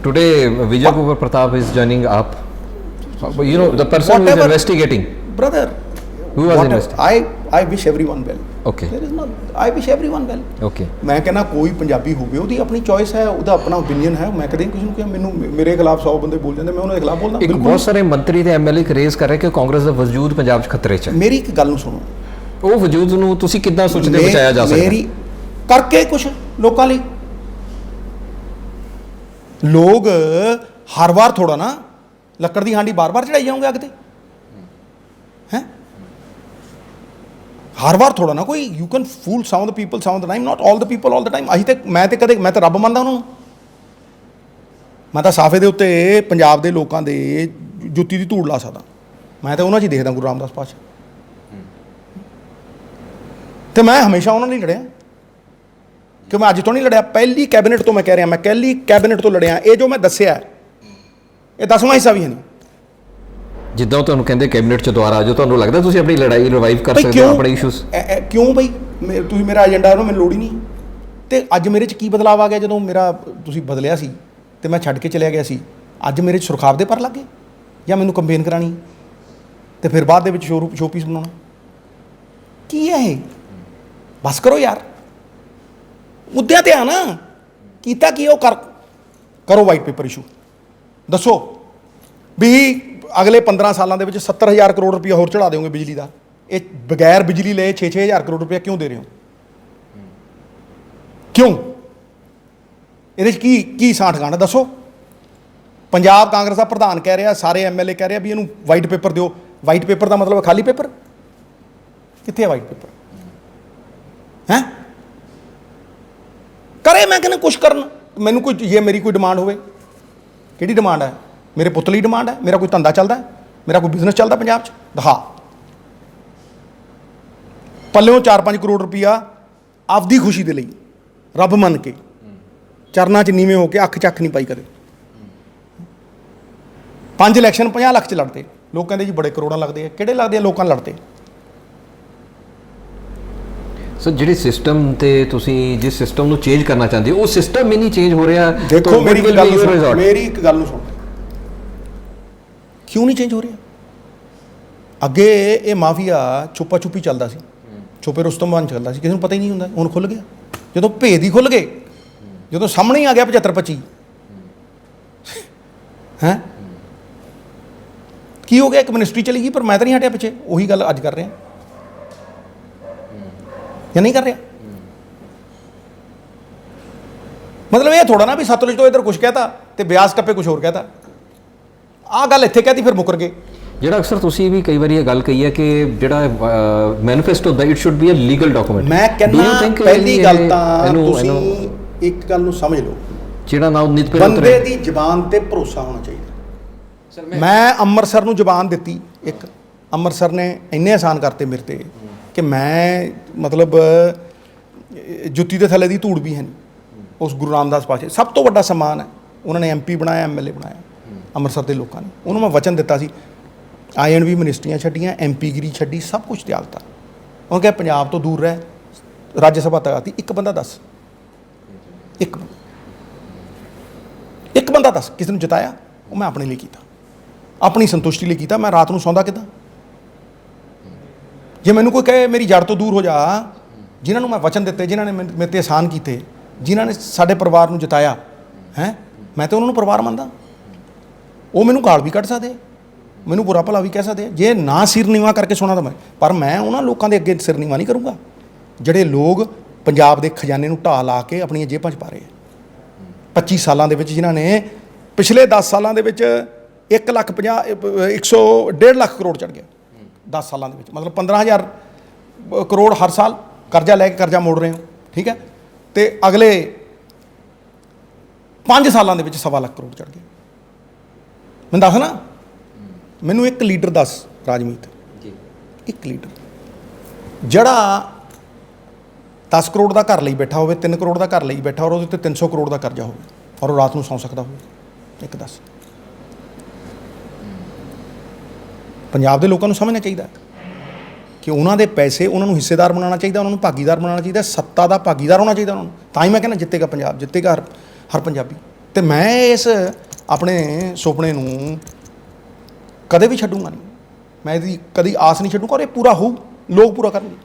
today Vijay Kumar Pratap is joining up. You know the person who is Whatever. investigating. Brother, Who was investigating? I wish everyone well. Okay. There is not, I wish everyone well. Okay. ਮੈਂ ਕਹਿੰਦਾ ਕੋਈ ਪੰਜਾਬੀ ਹੋਵੇ, ਉਹਦੀ ਆਪਣੀ choice ਹੈ, ਉਹਦਾ ਆਪਣਾ opinion ਹੈ। ਮੈਂ ਕਦੇ ਕਿਸੇ ਨੂੰ ਕਿਹਾ ਮੈਨੂੰ ਮੇਰੇ ਖਿਲਾਫ 100 ਬੰਦੇ ਬੋਲ ਜਾਂਦੇ, ਮੈਂ ਉਹਨਾਂ ਦੇ ਖਿਲਾਫ ਬੋਲਦਾ ਇੱਕ ਬਹੁਤ ਸਾਰੇ ਮੰਤਰੀ ਤੇ ਐਮਐਲਏ ਰੇਜ਼ ਕਰ ਰਹੇ ਕਿ ਕਾਂਗਰਸ ਦਾ ਵਜੂਦ ਪੰਜਾਬ 'ਚ ਖਤਰੇ 'ਚ ਹੈ। ਮੇਰੀ ਇੱਕ ਗੱਲ ਨੂੰ ਸੁਣੋ, ਉਹ ਵਜੂਦ ਨੂੰ ਤੁਸੀਂ ਕਿੱਦਾਂ ਸੋਚਦੇ ਬਚਾਇਆ ਜਾ ਸਕਦਾ? ਮੇਰੀ ਕਰਕੇ ਕੁਛ ਲੋਕਾਂ ਲਈ। ਲੋਕ ਹਰ ਵਾਰ ਥੋੜਾ ਨਾ ਲੱਕੜ ਦੀ ਹਾਂਡੀ ਬਾਰ-ਬਾਰ ਚੜਾਈ ਜਾਓਗੇ ਅੱਗ ਤੇ ਹੈ। ਹਰ ਵਾਰ ਥੋੜਾ ਨਾ ਕੋਈ you can fool some of the people some of the time, not all the people all the time. ਅਸੀਂ ਤੇ ਮੈਂ ਤਾਂ ਰੱਬ ਮੰਨਦਾ ਉਹਨੂੰ। ਮੈਂ ਤਾਂ ਸਾਫੇ ਦੇ ਉੱਤੇ ਪੰਜਾਬ ਦੇ ਲੋਕਾਂ ਦੇ ਜੁੱਤੀ ਦੀ ਧੂੜ ਲਾ ਸਕਦਾ। ਮੈਂ ਤਾਂ ਉਹਨਾਂ 'ਚ ਹੀ ਦੇਖਦਾ ਗੁਰੂ ਰਾਮਦਾਸ ਪਾਤਸ਼ਾਹ, ਤੇ ਮੈਂ ਹਮੇਸ਼ਾ ਉਹਨਾਂ ਨਾਲ ਹੀ ਲੜਿਆ। ਕਿ ਮੈਂ ਅੱਜ ਤੋਂ ਨਹੀਂ ਲੜਿਆ, ਪਹਿਲੀ ਕੈਬਨਿਟ ਤੋਂ ਮੈਂ ਕਹਿ ਰਿਹਾ, ਮੈਂ ਪਹਿਲੀ ਕੈਬਨਿਟ ਤੋਂ ਲੜਿਆ। ਇਹ ਜੋ ਮੈਂ ਦੱਸਿਆ ਇਹ 10ਵਾਂ ਹਿੱਸਾ ਵੀ ਹੈ ਨਹੀਂ। ਜਿੱਦਾਂ ਤੁਹਾਨੂੰ ਕਹਿੰਦੇ ਕੈਬਨਿਟ 'ਚ ਦੁਆਰਾ ਜੋ ਤੁਹਾਨੂੰ ਲੱਗਦਾ ਤੁਸੀਂ ਆਪਣੀ ਲੜਾਈ ਰਿਵਾਈਵ ਕਰ ਸਕਦੇ ਹੋ ਆਪਣੇ ਇਸ਼ੂਸ? ਕਿਉਂ ਬਈ? ਤੁਸੀਂ ਮੇਰਾ ਏਜੰਡਾ ਨੂੰ ਮੈਨੂੰ ਲੋੜ ਹੀ ਨਹੀਂ। ਤੇ ਅੱਜ ਮੇਰੇ 'ਚ ਕੀ ਬਦਲਾਅ ਆ ਗਿਆ ਜਦੋਂ ਮੇਰਾ ਤੁਸੀਂ ਬਦਲਿਆ ਸੀ ਤੇ ਮੈਂ ਛੱਡ ਕੇ ਚਲਿਆ ਗਿਆ ਸੀ? ਅੱਜ ਮੇਰੇ 'ਚ ਸੁਰਖਾਬ ਦੇ ਪਰ ਲੱਗ ਗਏ ਜਾਂ ਮੈਨੂੰ ਕੰਪੇਨ ਕਰਾਣੀ ਤੇ ਫਿਰ ਬਾਅਦ ਦੇ ਵਿੱਚ ਸ਼ੋਪੀਸ ਬਣਾਉਣਾ? ਕੀ ਹੈ ਇਹ? ਬਸ ਕਰੋ ਯਾਰ, ਮੁੱਦਿਆਂ ਤੇ ਆ ਨਾ। ਕੀਤਾ ਕੀ ਉਹ ਕਰੋ ਵਾਈਟ ਪੇਪਰ ਇਸ਼ੂ। ਦੱਸੋ ਵੀ ਅਗਲੇ 15 ਸਾਲਾਂ ਦੇ ਵਿੱਚ 70,000 ਕਰੋੜ ਰੁਪਇਆ ਹੋਰ ਚੜਾ ਦਿਓਗੇ ਬਿਜਲੀ ਦਾ। ਇਹ ਬਗੈਰ ਬਿਜਲੀ ਲਏ 6-6 ਹਜ਼ਾਰ ਕਰੋੜ ਰੁਪਇਆ ਕਿਉਂ ਦੇ ਰਹੇ ਹੋ? ਕਿਉਂ? ਇਹਦੇ 'ਚ ਕੀ ਸਾਂਠ ਗਾਂਠ ਦੱਸੋ। ਪੰਜਾਬ ਕਾਂਗਰਸ ਦਾ ਪ੍ਰਧਾਨ ਕਹਿ ਰਿਹਾ, ਸਾਰੇ MLA ਕਹਿ ਰਿਹਾ ਵੀ ਇਹਨੂੰ ਵਾਈਟ ਪੇਪਰ ਦਿਓ। ਵਾਈਟ ਪੇਪਰ ਦਾ ਮਤਲਬ ਖਾਲੀ ਪੇਪਰ? ਕਿੱਥੇ ਹੈ ਵਾਈਟ ਪੇਪਰ ਹੈ? ਕਰੇ ਮੈਂ ਕਹਿੰਦਾ ਕੁਛ ਕਰਨ। ਮੈਨੂੰ ਕੋਈ ਜੇ ਮੇਰੀ ਕੋਈ ਡਿਮਾਂਡ ਹੋਵੇ, ਕਿਹੜੀ ਡਿਮਾਂਡ ਹੈ? ਮੇਰੇ ਪੁੱਤ ਲਈ ਡਿਮਾਂਡ ਹੈ, ਮੇਰਾ ਕੋਈ ਧੰਦਾ ਚੱਲਦਾ ਹੈ, ਮੇਰਾ ਕੋਈ ਬਿਜ਼ਨਸ ਚੱਲਦਾ ਪੰਜਾਬ 'ਚ, ਦਿਖਾ। ਪੱਲਿਓਂ 4-5 ਕਰੋੜ ਰੁਪਈਆ ਆਪਦੀ ਖੁਸ਼ੀ ਦੇ ਲਈ ਰੱਬ ਮੰਨ ਕੇ ਚਰਨਾਂ 'ਚ ਨੀਵੇਂ ਹੋ ਕੇ ਅੱਖ 'ਚ ਅੱਖ ਨਹੀਂ ਪਾਈ ਕਦੇ। 5 ਇਲੈਕਸ਼ਨ 50 ਲੱਖ 'ਚ ਲੜਦੇ। ਲੋਕ ਕਹਿੰਦੇ ਜੀ ਬੜੇ ਕਰੋੜਾਂ ਲੱਗਦੇ ਆ। ਕਿਹੜੇ ਲੱਗਦੇ ਆ? ਲੋਕਾਂ ਨਾਲ ਲੜਦੇ। ਸੋ ਜਿਹੜੀ ਸਿਸਟਮ ਤੇ ਤੁਸੀਂ ਜਿਸ ਸਿਸਟਮ ਨੂੰ ਚੇਂਜ ਕਰਨਾ ਚਾਹੁੰਦੇ ਹੋ ਉਹ ਸਿਸਟਮ ਹੀ ਨਹੀਂ ਚੇਂਜ ਹੋ ਰਿਹਾ। ਦੇਖੋ ਮੇਰੀ ਇੱਕ ਗੱਲ ਨੂੰ ਸੁਣੋ, ਕਿਉਂ ਨਹੀਂ ਚੇਂਜ ਹੋ ਰਿਹਾ? ਅੱਗੇ ਇਹ ਮਾਫੀਆ ਛੁਪਾ ਛੁਪੀ ਚੱਲਦਾ ਸੀ, ਛੁਪੇ ਰੁਸਤਮ ਚੱਲਦਾ ਸੀ, ਕਿਸੇ ਨੂੰ ਪਤਾ ਹੀ ਨਹੀਂ ਹੁੰਦਾ। ਹੁਣ ਖੁੱਲ ਗਿਆ, ਜਦੋਂ ਭੇਦ ਹੀ ਖੁੱਲ ਗਏ, ਜਦੋਂ ਸਾਹਮਣੇ ਹੀ ਆ ਗਿਆ 75-25 ਹੈ। ਕੀ ਹੋ ਗਿਆ? ਇੱਕ ਮਿਨਿਸਟਰੀ ਚਲੀ ਗਈ, ਪਰ ਮੈਂ ਤਾਂ ਨਹੀਂ ਹਟਿਆ ਪਿੱਛੇ। ਉਹੀ ਗੱਲ ਅੱਜ ਕਰ ਰਿਹਾ ਜਾਂ ਨਹੀਂ ਕਰ ਰਿਹਾ? ਮਤਲਬ ਇਹ ਥੋੜਾ ਨਾ ਵੀ ਸਤਲੁਜ ਤੋਂ ਇੱਧਰ ਕੁਛ ਕਹਿਤਾ ਤੇ ਬਿਆਸ ਟੱਪੇ ਕੁਛ ਹੋਰ ਕਹਿਤਾ, ਆਹ ਗੱਲ ਇੱਥੇ ਕਹਿਤੀ ਫਿਰ ਮੁੱਕਰ ਗਏ। ਜਿਹੜਾ ਅਕਸਰ ਤੁਸੀਂ ਵੀ ਕਈ ਵਾਰੀ ਇਹ ਗੱਲ ਕਹੀ ਹੈ ਕਿ ਜਿਹੜਾ ਮੈਨੀਫੈਸਟੋ ਦਾ it should be a legal document. ਮੈਂ ਕਹਿੰਦਾ ਪਹਿਲੀ ਗੱਲ ਤਾਂ ਤੁਸੀਂ ਇੱਕ ਗੱਲ ਨੂੰ ਸਮਝ ਲਓ, ਜਿਹੜਾ ਨਾ ਬੰਦੇ ਦੀ ਜ਼ਬਾਨ ਤੇ ਭਰੋਸਾ ਹੋਣਾ ਚਾਹੀਦਾ। ਮੈਂ ਅੰਮ੍ਰਿਤਸਰ ਨੂੰ ਜ਼ਬਾਨ ਦਿੱਤੀ ਇੱਕ, ਅੰਮ੍ਰਿਤਸਰ ਨੇ ਇੰਨੇ ਆਸਾਨ ਕਰਤੇ ਮੇਰੇ ਤੇ ਕਿ ਮੈਂ ਮਤਲਬ ਜੁੱਤੀ ਦੇ ਥੱਲੇ ਦੀ ਧੂੜ ਵੀ ਹੈ ਨਹੀਂ। ਉਸ ਗੁਰੂ ਰਾਮਦਾਸ ਪਾਤਸ਼ਾਹ ਸਭ ਤੋਂ ਵੱਡਾ ਸਨਮਾਨ ਹੈ, ਉਹਨਾਂ ਨੇ MP ਬਣਾਇਆ, MLA ਬਣਾਇਆ ਅੰਮ੍ਰਿਤਸਰ ਦੇ ਲੋਕਾਂ ਨੇ। ਉਹਨੂੰ ਮੈਂ ਵਚਨ ਦਿੱਤਾ ਸੀ, INV ਮਿਨਿਸਟਰੀਆਂ ਛੱਡੀਆਂ, MP ਗਿਰੀ ਛੱਡੀ, ਸਭ ਕੁਝ ਤਿਆਗਤਾ। ਉਹ ਕਿਹਾ ਪੰਜਾਬ ਤੋਂ ਦੂਰ ਰਹਿ, ਰਾਜ ਸਭਾ ਤੱਕ ਆਤੀ। ਇੱਕ ਬੰਦਾ ਦੱਸ, ਇੱਕ ਬੰਦਾ ਦੱਸ ਕਿਸੇ ਨੂੰ ਜਿਤਾਇਆ? ਉਹ ਮੈਂ ਆਪਣੇ ਲਈ ਕੀਤਾ, ਆਪਣੀ ਸੰਤੁਸ਼ਟੀ ਲਈ ਕੀਤਾ। ਮੈਂ ਰਾਤ ਨੂੰ ਸੌਂਦਾ ਕਿੱਦਾਂ? ਜੇ ਮੈਨੂੰ ਕੋਈ ਕਹੇ ਮੇਰੀ ਜੜ ਤੋਂ ਦੂਰ ਹੋ ਜਾ, ਜਿਨ੍ਹਾਂ ਨੂੰ ਮੈਂ ਵਚਨ ਦਿੱਤੇ, ਜਿਨ੍ਹਾਂ ਨੇ ਮੇਰੇ ਤੇ ਆਸਾਨ ਕੀਤੇ, ਜਿਨ੍ਹਾਂ ਨੇ ਸਾਡੇ ਪਰਿਵਾਰ ਨੂੰ ਜਿਤਾਇਆ ਹੈ, ਮੈਂ ਤਾਂ ਉਹਨਾਂ ਨੂੰ ਪਰਿਵਾਰ ਮੰਨਦਾ। ਉਹ ਮੈਨੂੰ ਗਾਲ ਵੀ ਕੱਢ ਸਕਦੇ, ਮੈਨੂੰ ਬੁਰਾ ਭਲਾ ਵੀ ਕਹਿ ਸਕਦੇ, ਜੇ ਨਾ ਸਿਰ ਨੀਵਾਂ ਕਰਕੇ ਸੁਣਾ ਤਾਂ ਪਰ ਮੈਂ ਉਹਨਾਂ ਲੋਕਾਂ ਦੇ ਅੱਗੇ ਸਿਰ ਨੀਵਾਂ ਨਹੀਂ ਕਰੂੰਗਾ ਜਿਹੜੇ ਲੋਕ ਪੰਜਾਬ ਦੇ ਖਜ਼ਾਨੇ ਨੂੰ ਢਾਹ ਲਾ ਕੇ ਆਪਣੀਆਂ ਜੇਬਾਂ 'ਚ ਪਾ ਰਹੇ ਆ 25 ਸਾਲਾਂ ਦੇ ਵਿੱਚ, ਜਿਨ੍ਹਾਂ ਨੇ ਪਿਛਲੇ 10 ਸਾਲਾਂ ਦੇ ਵਿੱਚ 1.5 ਲੱਖ ਕਰੋੜ ਚੜ੍ਹ ਗਿਆ 10 ਸਾਲਾਂ ਦੇ ਵਿੱਚ। ਮਤਲਬ 15,000 ਕਰੋੜ ਹਰ ਸਾਲ ਕਰਜ਼ਾ ਲੈ ਕੇ ਕਰਜ਼ਾ ਮੋੜ ਰਹੇ ਹੋ, ਠੀਕ ਹੈ। ਤੇ ਅਗਲੇ 5 ਸਾਲਾਂ ਦੇ ਵਿੱਚ 1.25 ਲੱਖ ਕਰੋੜ ਚੜ੍ਹ ਗਏ। ਮੈਨੂੰ ਦੱਸ ਨਾ, ਮੈਨੂੰ ਇੱਕ ਲੀਡਰ ਦੱਸ ਰਾਜਮੀਤ, ਇੱਕ ਲੀਡਰ ਜਿਹੜਾ 10 ਕਰੋੜ ਦਾ ਘਰ ਲਈ ਬੈਠਾ ਹੋਵੇ, 3 ਕਰੋੜ ਦਾ ਘਰ ਲਈ ਬੈਠਾ ਔਰ ਉਹਦੇ ਉੱਤੇ 300 ਕਰੋੜ ਦਾ ਕਰਜ਼ਾ ਹੋਵੇ ਔਰ ਉਹ ਰਾਤ ਨੂੰ ਸੌਂ ਸਕਦਾ ਹੋਵੇ, ਇੱਕ ਦੱਸ। ਪੰਜਾਬ ਦੇ ਲੋਕਾਂ ਨੂੰ ਸਮਝਣਾ ਚਾਹੀਦਾ ਕਿ ਉਹਨਾਂ ਦੇ ਪੈਸੇ ਉਹਨਾਂ ਨੂੰ ਹਿੱਸੇਦਾਰ ਬਣਾਉਣਾ ਚਾਹੀਦਾ, ਉਹਨਾਂ ਨੂੰ ਭਾਗੀਦਾਰ ਬਣਾਉਣਾ ਚਾਹੀਦਾ, ਸੱਤਾ ਦਾ ਭਾਗੀਦਾਰ ਹੋਣਾ ਚਾਹੀਦਾ ਉਹਨਾਂ ਨੂੰ। ਤਾਂ ਹੀ ਮੈਂ ਕਹਿੰਦਾ ਜਿੱਤੇਗਾ ਪੰਜਾਬ, ਜਿੱਤੇਗਾ ਹਰ ਪੰਜਾਬੀ। ਅਤੇ ਮੈਂ ਇਸ ਆਪਣੇ ਸੁਪਨੇ ਨੂੰ ਕਦੇ ਵੀ ਛੱਡੂੰਗਾ ਨਹੀਂ, ਮੈਂ ਇਹਦੀ ਕਦੀ ਆਸ ਨਹੀਂ ਛੱਡੂੰਗਾ ਔਰ ਇਹ ਪੂਰਾ ਹੋਊ, ਲੋਕ ਪੂਰਾ ਕਰਨਗੇ।